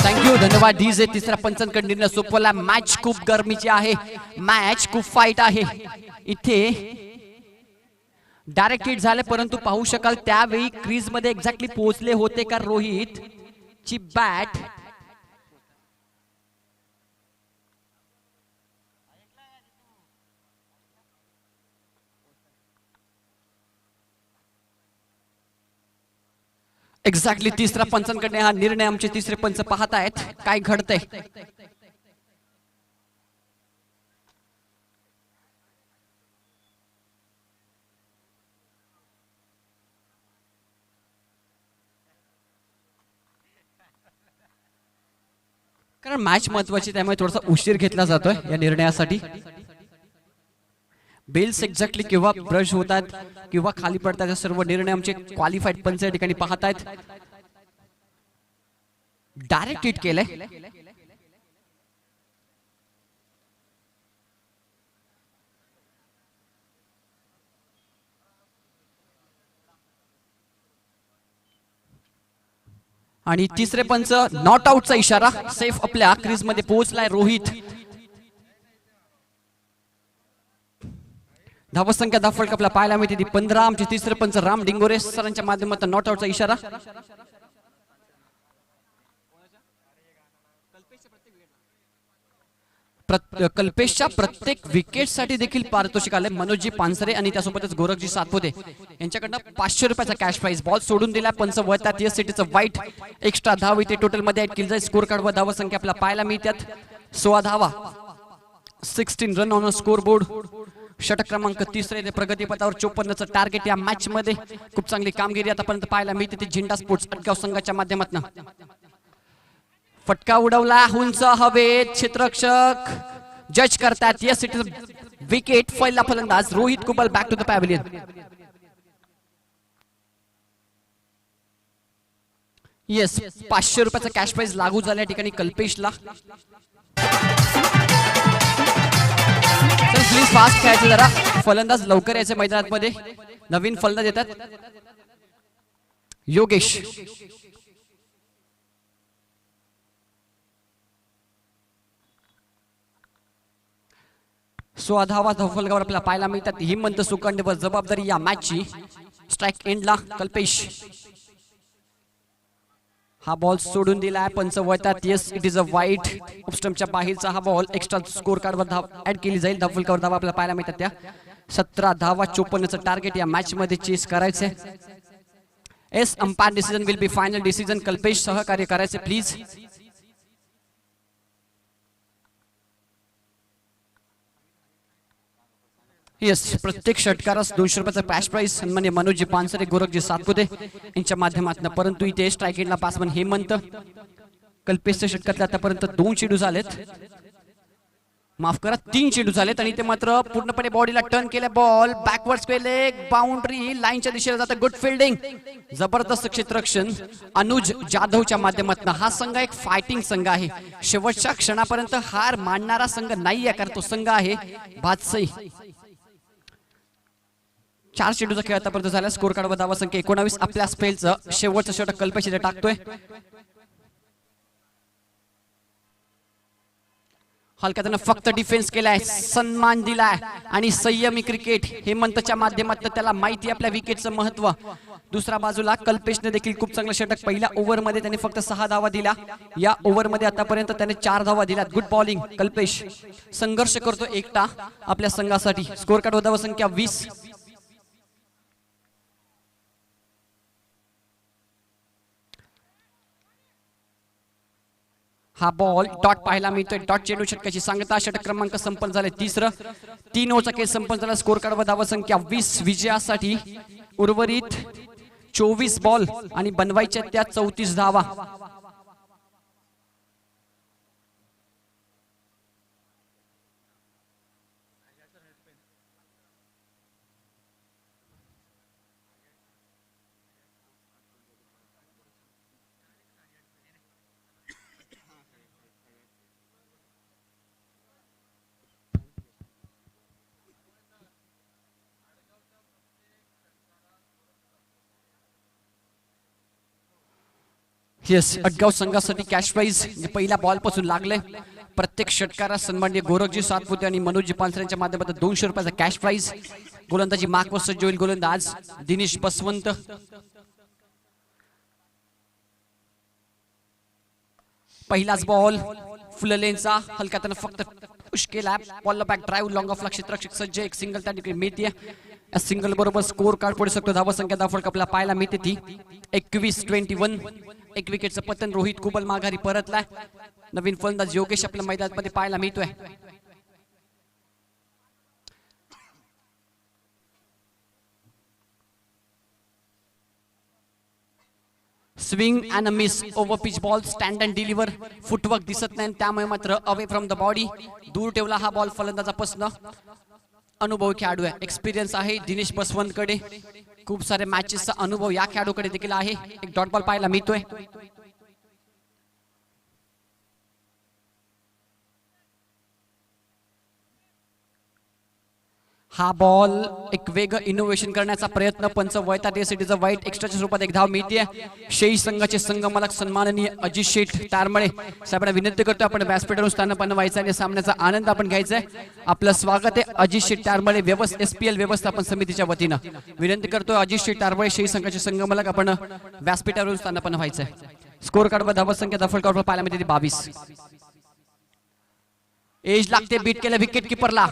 थँक्यू धन्यवाद डीजे. तिसऱ्या पंचांकडे निर्णय सोपवला. मॅच खूप गरमीची आहे, मॅच खूप फाईट आहे. इथे डायरेक्ट हिट झाले परंतु पाहू शकाल त्यावेळी क्रीज मध्ये एक्झॅक्टली पोहोचले होते का रोहित ची बॅट. एक्झॅक्टली तिसऱ्या पंचांकडे हा निर्णय आमचे तिसरे पंच पाहत आहेत काय घडतंय. कारण मॅच महत्वाची, त्यामुळे थोडासा उशीर घेतला जातोय या निर्णयासाठी. बेल्स एक्झॅक्टली किंवा ब्रश होतात किंवा खाली पडतात, हे सर्व निर्णय आमचे क्वालिफाईड पंच या ठिकाणी पाहतायत. डायरेक्ट हिट केलंय. आणि तिसरे पंच नॉट आउटचा इशारा. सेफ आपल्या क्रीज मध्ये पोहोचलाय रोहित. धावसंख्या धावफलक आपल्याला पाहायला मिळते ती 15. आमचे तिसरे पंच राम डिंगोरे सरांच्या माध्यमातून नॉट आउटचा इशारा. कल्पेशच्या प्रत्येक विकेट साठी देखील पारितोषिक आले. मनोजजी पानसरे आणि त्यासोबतच गोरखजी सातपुते यांच्याकडनं 500 रुपयाचा कॅश प्राइज. बॉल सोडून दिला पंच वळतात. यस सिटीचं वाईट. एक्स्ट्रा धाव इथे टोटल मध्ये ऍड केली जाईल. स्कोर कार्ड व धावा संख्या आपल्याला पाहायला मिळतात 16 धावा. 16 रन ऑन स्कोर बोर्ड. षटक क्रमांक 3 प्रगतीपथावर 54चं टार्गेट या मॅच मध्ये. खूप चांगली कामगिरी आतापर्यंत पाहायला मिळते ती झेंडा स्पोर्ट्स अटगाव संघाच्या माध्यमातून. फटका उडवला उंच हवेत. क्षेत्ररक्षक जज करतात. Yes it is wicket. पहिला फलंदाज Rohit Kubal back to the pavilion. Yes 500 रुपयाचा कॅश प्राइज लागू झाल्या ठिकाणी कल्पेशला. प्लीज फास्ट खेळायचं जरा. फलंदाज लवकर यायचे मैदानात मध्ये. नवीन फलंदाज येतात. योगेश. धावा धावफलकावर आपल्याला पाहायला मिळतात. हिमंत सुकंडेवर जबाबदारी या मॅचची. स्ट्राइक एंडला कल्पेश. हा बॉल सोडून दिलाय. पंच वळतात. येस इट इज अ वाईट. उपस्टंपच्या बाहेरचा हा बॉल. एक्स्ट्रा स्कोर कार्डवर धाव ऍड केली जाईल. धावफलकावर धावा आपल्याला पाहायला मिळतात त्या 17 धावा. 54चं टार्गेट या मॅच मध्ये चेस करायचंय. S umpire decision will be final decision. Kalpesh सहकार्य करायचे प्लीज. येस प्रत्येक षटकारास 200 रुपयाचा कॅश प्राइज. सन्मान्य मनोजजी पानसरे गोरखजी सातपुते यांच्या माध्यमातून. परंतु इथे स्ट्राइक एंडला पासमन हेमंत. कल्पेशच्या षटकातले आतापर्यंत 2 चेंडू झालेत. माफ करा 3 चेंडू झालेत. आणि ते मात्र पूर्णपणे बॉडीला टर्न केले. बॉल बॅकवर्ड केले. बाउंड्री लाईनच्या दिशेला जातं. Good fielding. जबरदस्त क्षेत्ररक्षण अनुज जाधवच्या माध्यमातून. हा संघ एक फायटिंग संघ आहे. शेवटच्या क्षणापर्यंत हार मानणारा संघ नाहीये, कारण तो संघ आहे बादशाही. 4 चेंडूचा खेळ आतापर्यंत झाला. स्कोर कार्ड व धावा संख्या 19. आपल्या स्पेलचं शेवटचं षटक कल्पेश इथे टाकतोय. हलक्यातनं फक्त डिफेन्स केलाय. सन्मान दिलाय आणि संयमी क्रिकेट. हेमंतच्या माध्यमातून त्याला माहिती आपल्या विकेटचं महत्व. दुसऱ्या बाजूला कल्पेशने देखील खूप चांगलं षटक. पहिल्या ओव्हरमध्ये त्याने फक्त 6 धावा दिल्या. या ओव्हरमध्ये आतापर्यंत त्याने 4 धावा दिल्या. Good bowling. कल्पेश संघर्ष करतो एकटा आपल्या संघासाठी. स्कोर कार्ड व धावा संख्या 20. हा बॉल डॉट पाहायला मिळतोय. डॉट चेंडू षटकाची सांगता. षटक क्रमांक संपन्न झाले 3. 3 ओव्हरचा खेळ संपन्न झाला. स्कोर कार्ड व धावा संख्या 20. विजयासाठी उर्वरित 24 बॉल आणि बनवायच्या त्या 34 धावा. येस अटगाव संघासाठी कॅश प्राइज पहिल्या बॉल पासून लागले. प्रत्येक षटकारात सन्माननीय गोरखजी सातपुते आणि मनोजजी पानसरेंच्या माध्यमातून 200 रुपयाचा कॅश प्राइज. गोलंदाजी मार्क व सज्ज होईल गोलंदाज दिनेश बसवंत. पहिलाच बॉल फुललेनचा. हलक्यातनं फक्त पुश केला. बॉलला बॅक ड्राईव्ह लॉंग ऑफ क्षेत्ररक्षक सज्ज. एक सिंगल त्या ठिकाणी मिळते. या सिंगल बरोबर स्कोर कार्ड पडू शकतो. धावा संख्या धावफलक आपल्याला पाहायला मिळते ती 21-21. एक विकेटचं पतन. रोहित कुबल माघारी परतलाय. नवीन फलंदाज योगेश आपल्या मैदानामध्ये पाहायला मिळतोय. Swing and miss over pitch ball, stand and deliver. Footwork दिसत नाही त्यामुळे मात्र अवे फ्रॉम द बॉडी. दूर ठेवला हा बॉल फलंदाजापासून. अनुभव खेळाडू आहे, एक्सपिरियन्स आहे दिनेश बसवंतकडे. खूप सारे मॅचेसचा अनुभव या खेळाडूकडे देखील आहे. एक डॉट बॉल पाहायला मिळतोय. हा बॉल एक वेगळं इनोव्हेशन करण्याचा प्रयत्न पंच वळतात. यासाठीचं वाईट एक्स्ट्राच्या स्वरूपात एक धाव मिळते. शेळी संघाचे संघमालक सन्माननीय अजित शेठ तारमळे साहेबांना विनंती करतो आपण व्यासपीठावर स्थान व्हायचं आणि सामन्याचा आनंद आपण घ्यायचा आहे. आपलं स्वागत आहे अजित शेठ तारमळे SPL व्यवस्थापन समितीच्या वतीनं. विनंती करतो अजित शेठ तारमळे शेळी संघाचे संघमालक आपण व्यासपीठावरून स्थान व्हायचं आहे. स्कोर कार्डवर धावत संख्या दफल कार्डवर पाहायला मिळते 22. एज लागते, बीट केलं विकेट किपरला.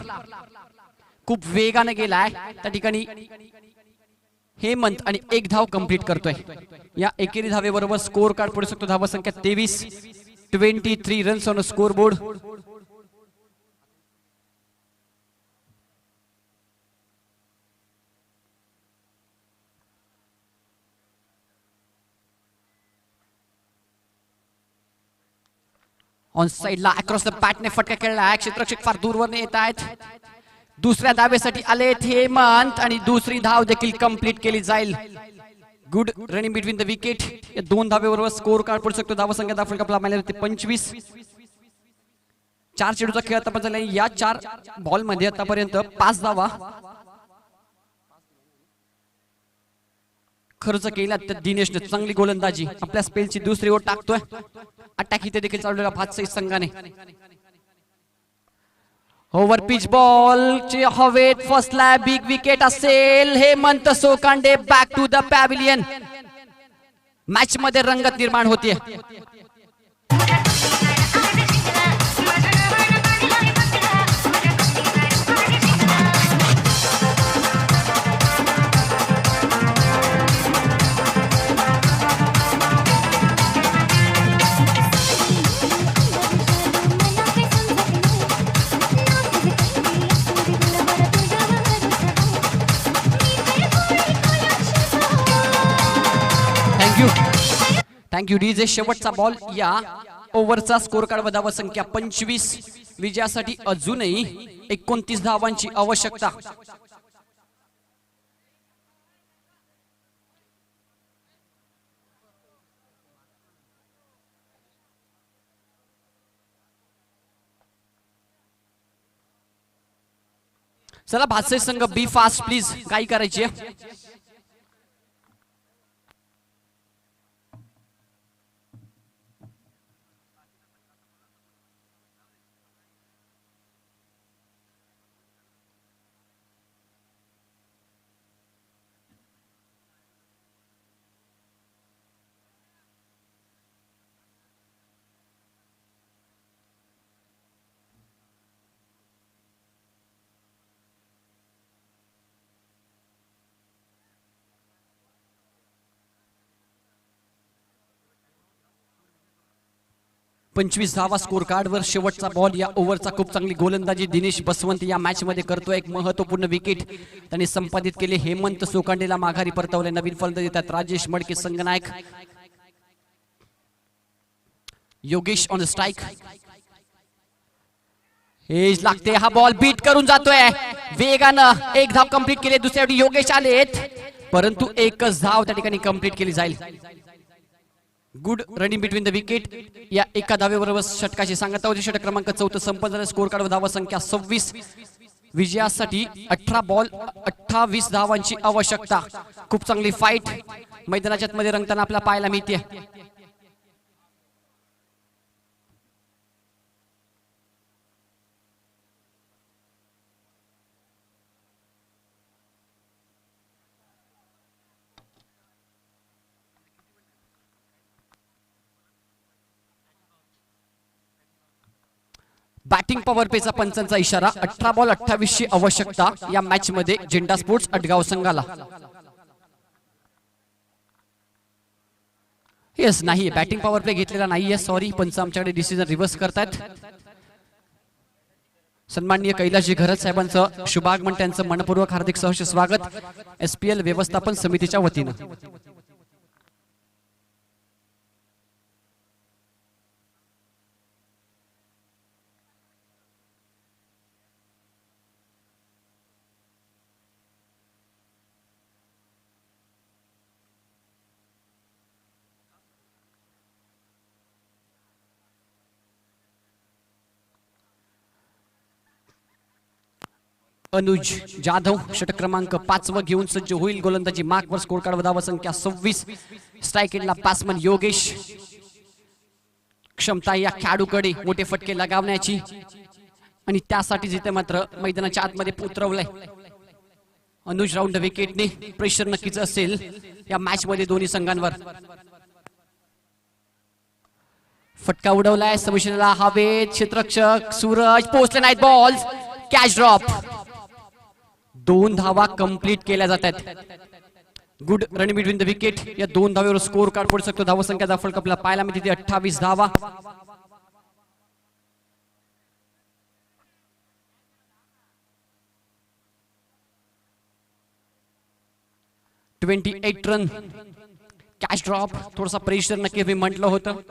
खूप वेगाने गेलाय त्या ठिकाणी हेमंत आणि एक धाव कंप्लीट करतोय. या एकेरी धावेबरोबर स्कोर कार्ड पुढे शकतो. धाव संख्या 23. 23 runs on score board. On साइडला अक्रॉस द बॅटने फटका खेळला. क्षेत्ररक्षक फार दूरवर येत आहेत. दुसऱ्या धावेसाठी आलेत हेमंत आणि दुसरी धाव देखील कंप्लीट केली जाईल. Good running between the wicket. या दोन धावेबरोबर स्कोर कार्ड पडू शकतो. धाव संख्या दाखल आपला माहिती होते 25. 4 चेंडूचा खेळ आता झाला. या 4 बॉल मध्ये आतापर्यंत 5 धावा खर्च केला. तर दिनेशने चांगली गोलंदाजी आपल्या स्पेलची दुसरी ओव्हर टाकतोय. अटॅक इथे देखील चाललेला भातसई संघाने. ओव्हर पिच बॉल चे हवेत फसला. बिग विकेट असेल. Hemant Sokande back to the pavilion. Match मध्ये रंगत निर्माण होते. Thank you DJ. शेवटचा बॉल या ओव्हरचा स्कोर कार्ड धाव संख्या 25. विजयासाठी अजूनही 29 धावांची आवश्यकता. चला भातसे संघ बी फास्ट प्लीज. काय करायची आहे. पंचवीस धावा स्कोर कार्डवर. शेवटचा बॉल या ओव्हरचा. खूप चांगली गोलंदाजी दिनेश बसवंत या मॅच मध्ये करतोय. एक महत्वपूर्ण विकेट त्यांनी संपादित केले. हेमंत सोकांडेला माघारी परतवले. नवीन फलंदाज येतात राजेश मडके संघनायक. Yogesh on strike. एज लागते. हा बॉल बीट करून जातोय वेगानं. एक धाव कंप्लीट केली. दुसऱ्या योगेश आलेत परंतु एकच धाव त्या ठिकाणी कंप्लीट केली जाईल. Good running between the wicket. या एका धावेबरोबर षटकाची सांगता होती. षटक क्रमांक 14 संपन्न झाला. स्कोर कार्ड धावा संख्या 26. विजयासाठी 18 बॉल 28 धावांची आवश्यकता. खूप चांगली फाईट मैदानाच्या मध्ये रंगताना आपल्याला पाहायला मिळते. बॅटिंग पॉवर पेचा पंचांचा इशारा. 18 बॉल 28 ची आवश्यकता या मॅच मध्ये झेंडा स्पोर्ट्स अटगाव संघाला. येस नाही बॅटिंग पॉवर प्ले घेतलेला नाहीये. सॉरी पंच आमच्याकडे डिसिजन रिव्हर्स करतात. सन्माननीय कैलासजी घरत साहेबांचं शुभागमन त्यांचं मनपूर्वक हार्दिक सहर्ष स्वागत SPL व्यवस्थापन समितीच्या वतीनं. अनुज जाधव षटक क्रमांक 5 घेऊन सज्ज होईल. गोलंदाजी मार्कवर स्कोर कार्ड धावा संख्या 26. स्ट्राइक एंडला बॅट्समन योगेश. क्षमता या खेळाडूकडे मोठे फटके लगावण्याची आणि त्यासाठी जिथे मात्र मैदानाच्या आतमध्ये उतरवलंय. अनुज राऊंड विकेटने प्रेशर नक्कीच असेल या मॅच मध्ये दोन्ही संघांवर. फटका उडवलाय समीक्षेला हवेत. क्षेत्ररक्षक सूरज पोहोचले नाहीत. Balls catch drop. 2 धावा कंप्लीट केल्या जात आहेत. Good run between the wicket. या 2 धावेवर स्कोर कार्ड पडू शकतो. धावा संख्या दाखल आपल्याला पाहायला मिळते 28 धावा. (28 रन कॅच ड्रॉप. थोडासा प्रेशर नक्की मी म्हटलं होतं.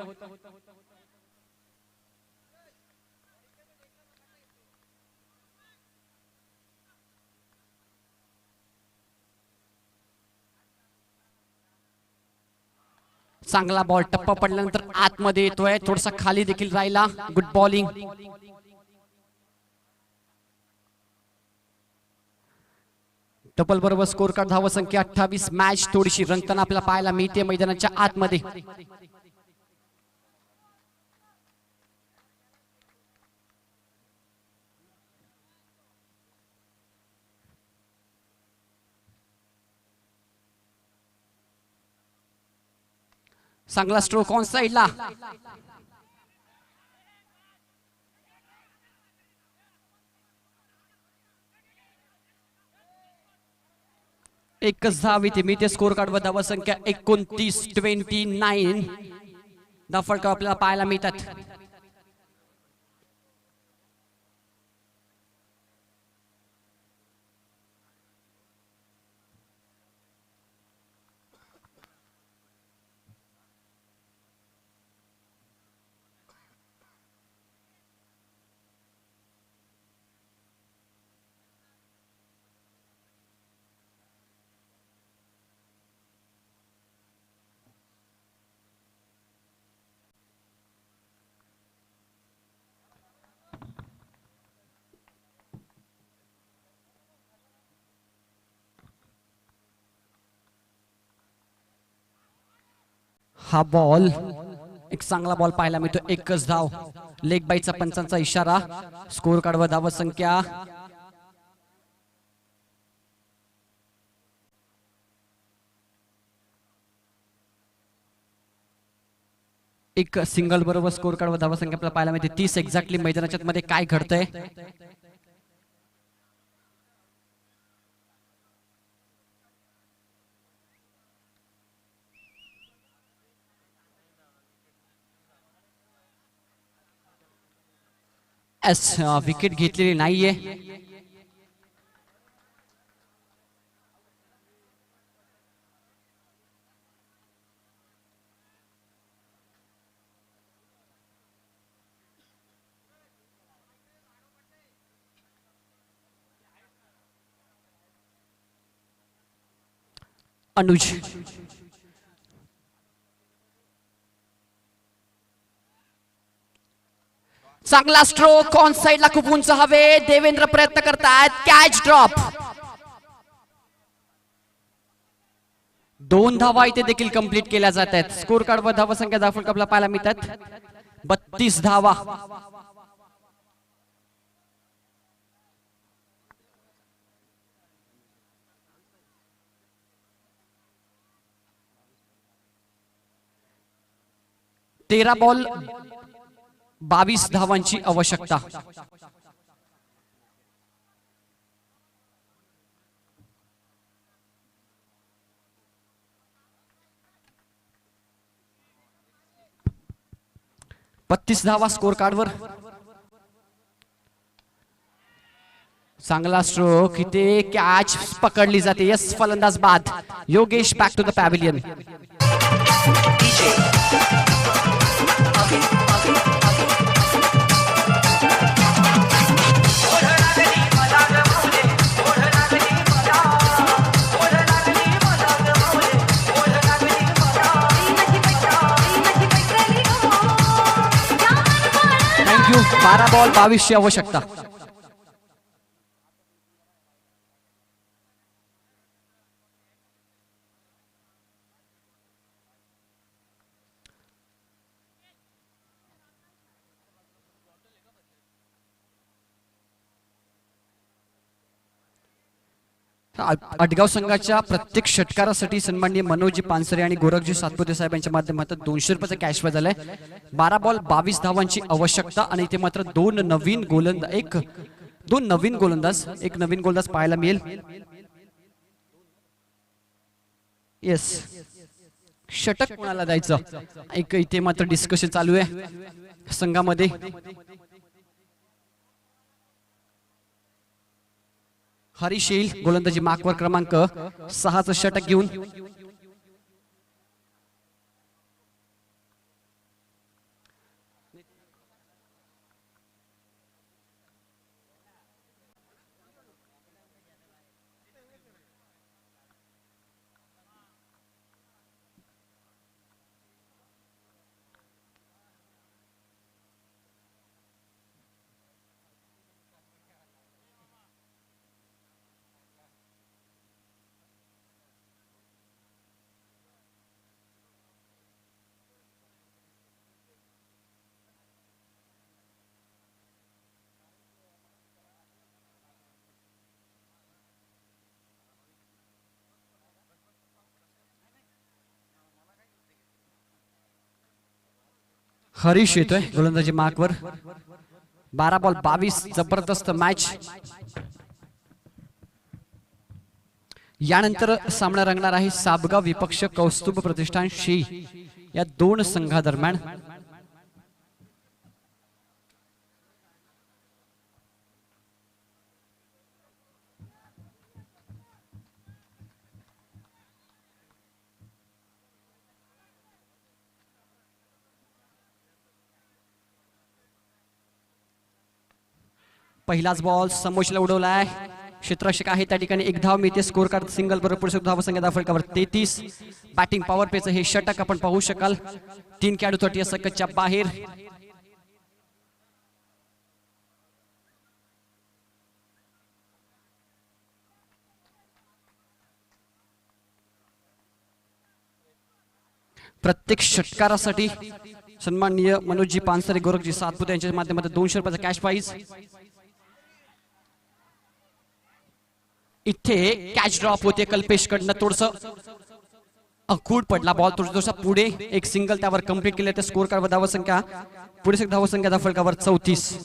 चांगला बॉल टप्पा पडल्यानंतर आतमध्ये येतोय. थोडासा खाली देखील राहिला. Good bowling. डबल बरोबर स्कोर कार्ड धावा संख्या 28. मॅच थोडीशी रंगताना आपल्याला पाहायला मिळते मैदानाच्या आतमध्ये. चांगला स्ट्रोक ऑन साइडला. एकच धाव इथे मिळते. स्कोर कार्ड वर धावा संख्या 29. धाफळका आपल्याला पाहायला मिळतात. हा बॉल एक चांगला बॉल पाहायला मिळतो. एकच धाव. लेग बाईचा पंचांचा इशारा. स्कोर कार्ड वर धावा संख्या एक सिंगल बरोबर स्कोर कार्ड वर धावा संख्या आपल्याला पाहायला मिळते 30 एक्झॅक्टली. मैदानाच्या मध्ये काय घडतंय विकेट घेतलेली नाहीये. अनुज चांगला स्ट्रोक ऑन साइडला खूप उंच हवे. देवेंद्र प्रयत्न करतात. Catch drop. 2 धावा इथे देखील कंप्लीट केल्या जात आहेत. स्कोर कार्ड वर धावा संख्या दाखल आपल्याला पाहायला मिळतात 32 धावा. तेरा बॉल 22 धावांची आवश्यकता. बत्तीस धावा स्कोर कार्डवर. चांगला स्ट्रोक. इथे कॅच पकडली जाते. यस फलंदाज बाद. Yogesh back to the pavilion. Thank you. 12 ball 22 ची आवश्यकता. आटगाव संघाच्या प्रत्येक षटकारासाठी सन्माननीय मनोजी पानसरे आणि गोरखजी सातपुते साहेबांच्या माध्यमातून 200 रुपयाचा कॅश प्राइज झालाय. 12 बॉल 22 धावांची आवश्यकता आणि इथे मात्र दोन नवीन गोलंदाज एक नवीन गोलंदाज पाहायला मिळेल. येस, षटक कोणाला द्यायचं एक इथे मात्र डिस्कशन चालू आहे संघामध्ये. हरीश येईल गोलंदाजी मार्कवर क्रमांक 6चं षटक घेऊन. हरीश येतोय गोलंदाजी मार्कवर. 12 बॉल 22, जबरदस्त मॅच. यानंतर सामना रंगणार आहे साबगाव विपक्ष कौस्तुभ प्रतिष्ठान शी या दोन संघादरम्यान. पहिलाच बॉल समोरला उडवलाय. क्षेत्ररक्षक आहे त्या ठिकाणी एक धाव मिळते. स्कोर कार्ड सिंगल बरोबर पुढे धावसंख्या फलकावर 33. बॅटिंग पॉवर प्लेचं हे षटक आपण पाहू शकाल. 3 खेळाडू 30 सकतच्या बाहेर. प्रत्येक षटकारासाठी सन्माननीय मनोजी पानसरे गोरखजी सातपुते यांच्या माध्यमातून 200 रुपयाचा कॅश प्राइज. इथे कॅच ड्रॉप होते कल्पेश कडनं. थोडस अखूड पडला बॉल. थोडसा पुढे एक सिंगल त्यावर कंप्लीट केले. त्या स्कोर कार्ड धावसंख्या पुढे धावसंख्या फलकावर 34.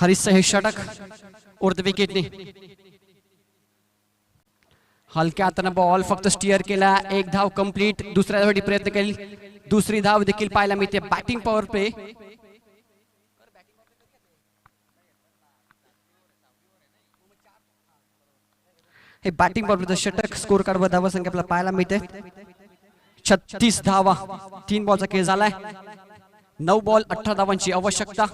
हरीश हे षटक उर्ध विकेटने. हलक्या हाताने बॉल फक्त स्टिअर केला. एक धाव कंप्लीट. दुसऱ्या धावसाठी प्रयत्न केली. दुसरी धाव देखील पाहायला मिळते. Batting power play. हे बॅटिंग पॉवर प्लेचं षटक. स्कोर कार्ड धावा संख्या आपल्याला पाहायला मिळते 36 धावा. 3 बॉलचा खेळ झालाय. 9 बॉल 18 धावांची आवश्यकता.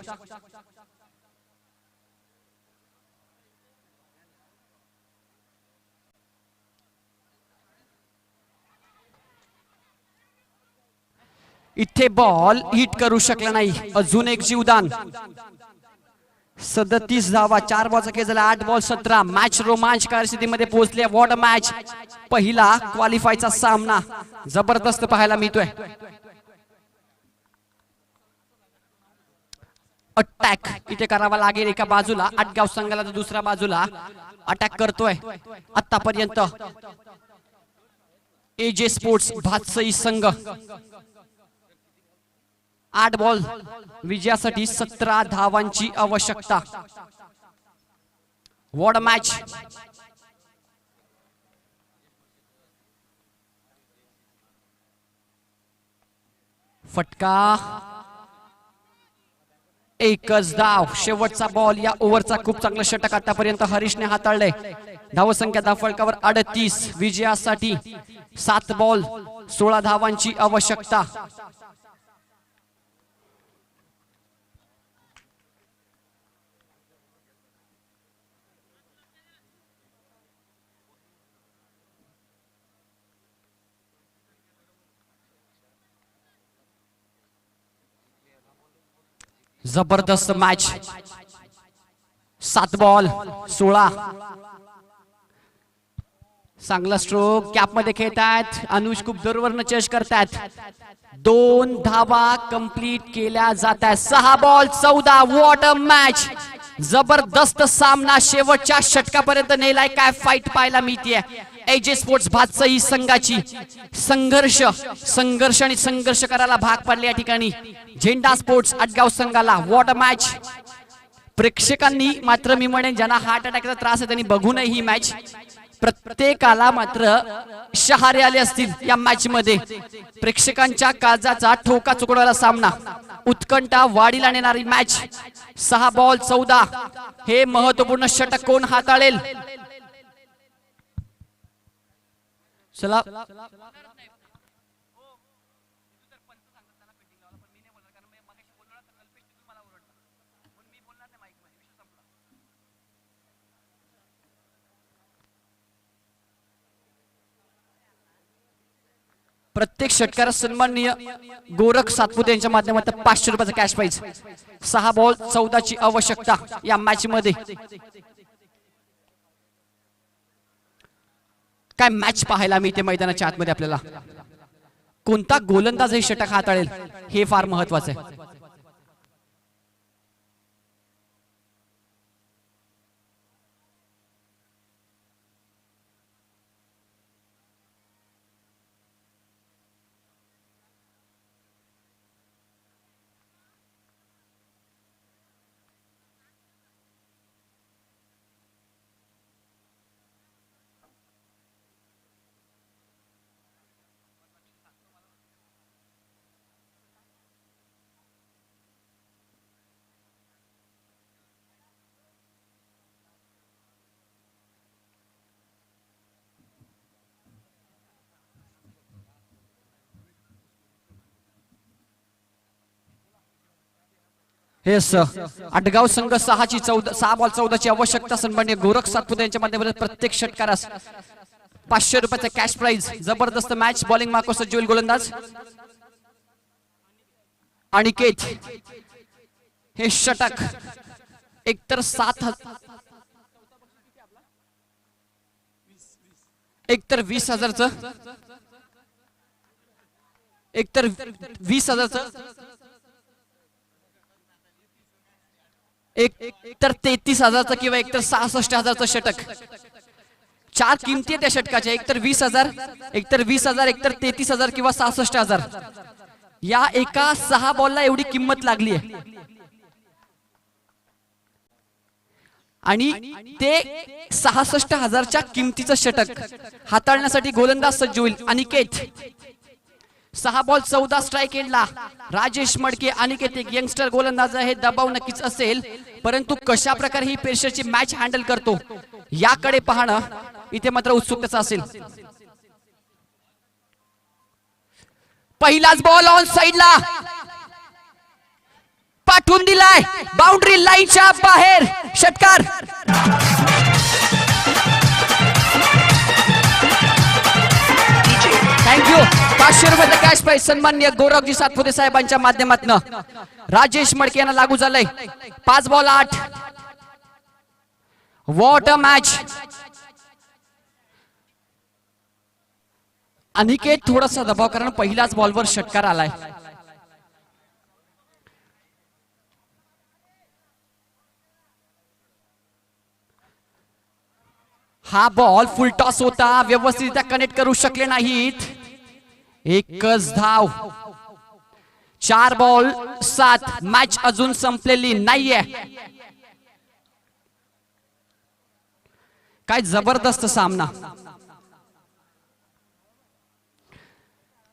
इथे बॉल हिट करू शकला नाही. अजून एक जीवदान. 37 धावा. 4 बॉलचा खेळ झाला. 8 बॉल 17. मॅच रोमांचकारी स्थितीमध्ये पोहोचली. What match. पहिला क्वालिफायचा सामना जबरदस्त पाहायला मिळतोय. अटॅक इथे करावा लागेल एका बाजूला. आटगाव संघाला तर दुसऱ्या बाजूला अटॅक करतोय. आतापर्यंत एजे स्पोर्ट्स भातसई संघ 8 बॉल विजयासाठी 17 धावांची आवश्यकता. What match. फटका. एकच धाव. शेवटचा बॉल या ओव्हरचा. खूप चांगलं षटक आतापर्यंत हरीशने हाताळलंय. धावसंख्या धावफलकावर 38. विजयासाठी 7 बॉल 16 धावांची आवश्यकता. जबरदस्त मॅच. 7 बॉल 16. चांगला स्ट्रोक कॅप मध्ये खेळतात. अनुज खूप जोरवरनं चेस करतात. 2 धावा कंप्लीट केल्या जातात. 6 बॉल 14. What a match. जबरदस्त सामना शेवटच्या षटकापर्यंत नेलाय. काय फाईट पाहायला मिळते. एजे स्पोर्ट्स भातसई संघाची संघर्ष आणि संघर्ष करायला भाग पडले या ठिकाणी झेंडा स्पोर्ट्स आटगाव संघाला. What a match. प्रेक्षकांनी मात्र मी म्हणेन ज्यांना हार्ट अटॅकचा त्रास आहे त्यांनी बघू नये ही मॅच. प्रत्येकाला मात्र शहारे आले असतील या मॅच मध्ये. प्रेक्षकांच्या काळजाचा ठोका चुकवणारा सामना. उत्कंठा वाढीला नेणारी मॅच. 6 बॉल 14. हे महत्वपूर्ण षटक कोण हाताळेल. चला प्रत्येक षटकारास सन्माननीय गोरख सातपुते यांच्या माध्यमातून 500 रुपयाचा कॅश प्राइज. 6 बॉल 14 ची आवश्यकता या मॅच मध्ये. काय मॅच पाहायला मिळते मैदानाच्या आतमध्ये आपल्याला. कोणता गोलंदाज हे षटक हाताळेल हे फार महत्वाचं आहे. आटगाव संघ 6 बॉल 14 ची आवश्यकता. सन्माननीय गोरख सातपुते यांच्या माध्यमातून प्रत्येक षटकारास 500 रुपयाचा कॅश प्राइज. जबरदस्त मॅच. बॉलिंग मार्को सज्जल गोलंदाज अनिकेत. हे षटक एकतर 20,000चं एकतर 20,000चं एकतर 33,000चं किंवा एकतर 66,000चं षटक. 4 किमती आहेत त्या षटकाच्या. एकतर 20,000 एकतर 33,000 किंवा 66,000. या एका 6 बॉलला एवढी किंमत लागली आहे आणि ते 66,000च्या किमतीचं षटक हाताळण्यासाठी गोलंदाज सज्ज होईल. अनिकेत 6 बॉल 14 स्ट्राइक एंडला. राजेश मडके. अनिकेत एक यंगस्टर गोलंदाज आहे. दबाव नक्कीच असेल परंतु कशा प्रकारे ही प्रेशरची मॅच हँडल करतो याकडे पाहणं इथे मात्र उत्सुकतेचं असेल. पहिलाच बॉल ऑन साइडला पाठवून दिलाय. बाउंड्री लाईनच्या बाहेर षटकार. थँक्यू. 500 रुपयाचा कॅश प्राइज सन्माननीय गोरखजी सातपुते साहेबांच्या माध्यमातून राजेश मडके यांना लागू झालंय. 5 ball 8. What a match. Aniket थोडासा दबाव कारण पहिल्याच बॉलवर षटकार आलाय. हा बॉल फुल टॉस होता. व्यवस्थित कनेक्ट करू शकले नाहीत. एकच धाव. 4 बॉल 7. मॅच अजून संपलेली नाहीये. काय जबरदस्त सामना.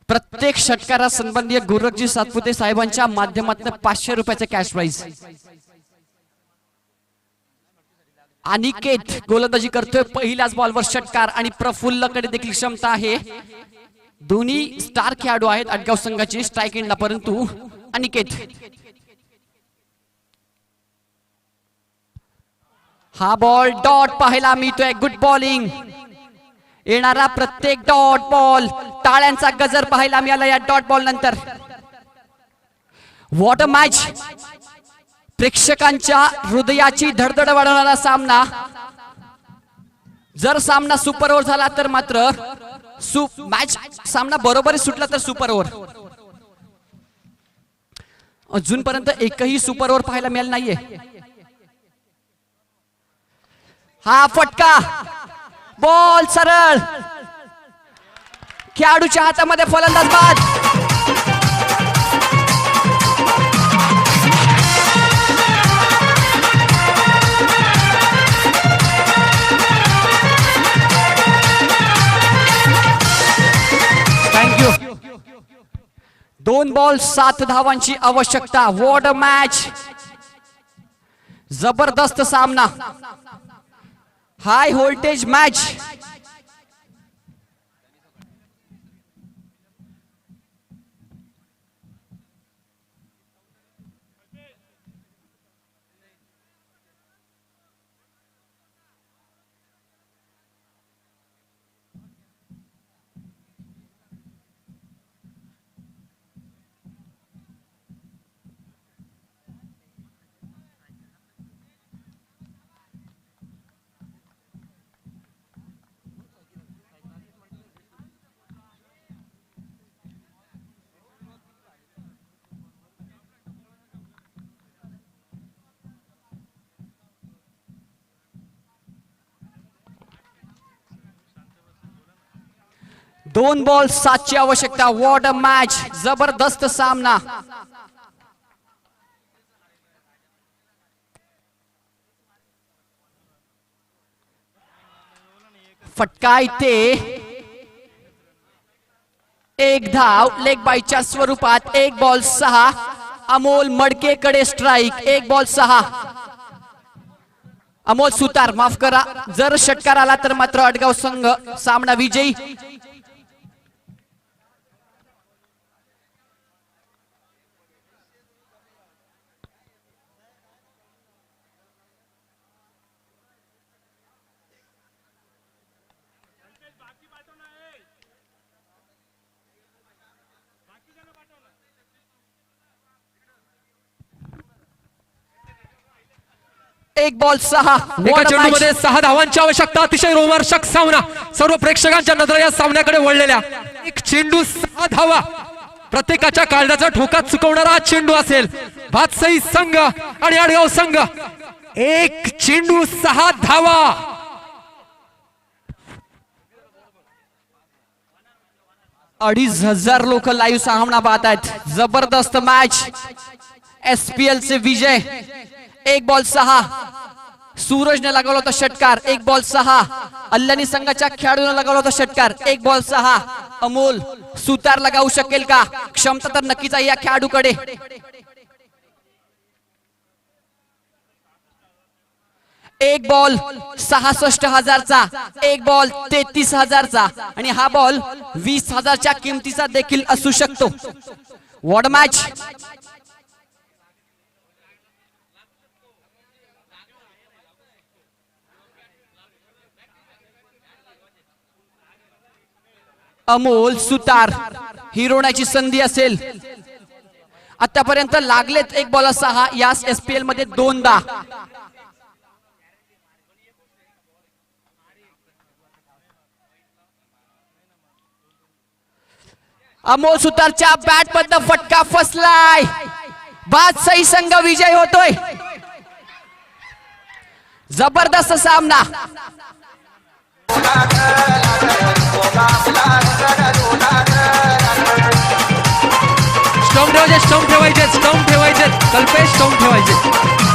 प्रत्येक षटकारा सन्माननीय गोरखजी सातपुते साहेबांच्या माध्यमातून 500 रुपयाचा कॅश प्राइज. अनिकेत गोलंदाजी करतोय. पहिल्याच बॉलवर षटकार आणि प्रफुल्लकडे देखील क्षमता आहे. दोन्ही स्टार खेळाडू आहेत आटगाव संघाचे स्ट्राइक एंडला. परंतु अनिकेत हा बॉल डॉट पाहायला मिळतोय. Good bowling. येणारा प्रत्येक डॉट बॉल टाळ्यांचा गजर पाहायला मिळाला या डॉट बॉल नंतर. What a match. प्रेक्षकांच्या हृदयाची धडधड वाढवणारा सामना. जर सामना सुपर ओव्हर झाला तर मात्र मॅच सामना बरोबर सुटला तर सुपर ओव्हर. अजूनपर्यंत एकही सुपर ओव्हर पाहायला मिळालं नाहीये. हा फटका, बॉल सरळ, खेळाडूच्या हातामध्ये फलंदाज बाद. थँक्यू. 2 बॉल 7 धावांची आवश्यकता. What a match. जबरदस्त सामना, हाय व्होल्टेज मॅच. दोन बॉल 7 ची आवश्यकता. What a match. जबरदस्त सामना. फटका इथे, एक धाव लेग बायच्या स्वरूपात. 1 बॉल 6. अमोल मडकेकडे स्ट्राइक. 1 बॉल 6. अमोल सुतार, माफ करा, जर षटकार आला तर मात्र अडगाव संघ सामना विजयी. एक बॉल 6. एका चेंडूमध्ये 6 धावांची आवश्यकता. अतिशय रोमहर्षक सामना. सर्व प्रेक्षकांच्या नजरा या सामन्याकडे वळलेल्या. एक चेंडू 6 धावा. प्रत्येकाच्या काळजाचा ठोका चुकवणारा हा चेंडू असेल. भातसई संघ आणि अडगाव संघ. एक चेंडू 6 धावा. अडीच हजार लोक लाईव्ह सामना पाहत आहेत. जबरदस्त मॅच. एसपीएल चे विजय. 1 बॉल 6. सूरजने लगावला होता षटकार. 1 बॉल 6. अल्लानी संघाच्या खेळाडूने लगावला होता षटकार. 1 बॉल 6. अमोल सुतार लगावू शकेल का. क्षमता तर नक्कीच आहे या खेळाडूकडे. एक बॉल 66,000चा. 1 बॉल 33,000चा. आणि हा बॉल 20,000च्या किमतीचा देखील असू शकतो. What match. अमोल सुतार, हिरोण्याची संधी असेल. आतापर्यंत लागलेत 1 बॉल 6 या एसपीएल मध्ये 2दा. अमोल सुतारच्या बॅट मधनं फटका फसलाय. बादशाही संघ विजय होतोय. जबरदस्त सामना. स्टंप ठेवायचे, स्टंप ठेवायचे, स्टंप ठेवायचे. कल्पेश स्टंप ठेवायचे.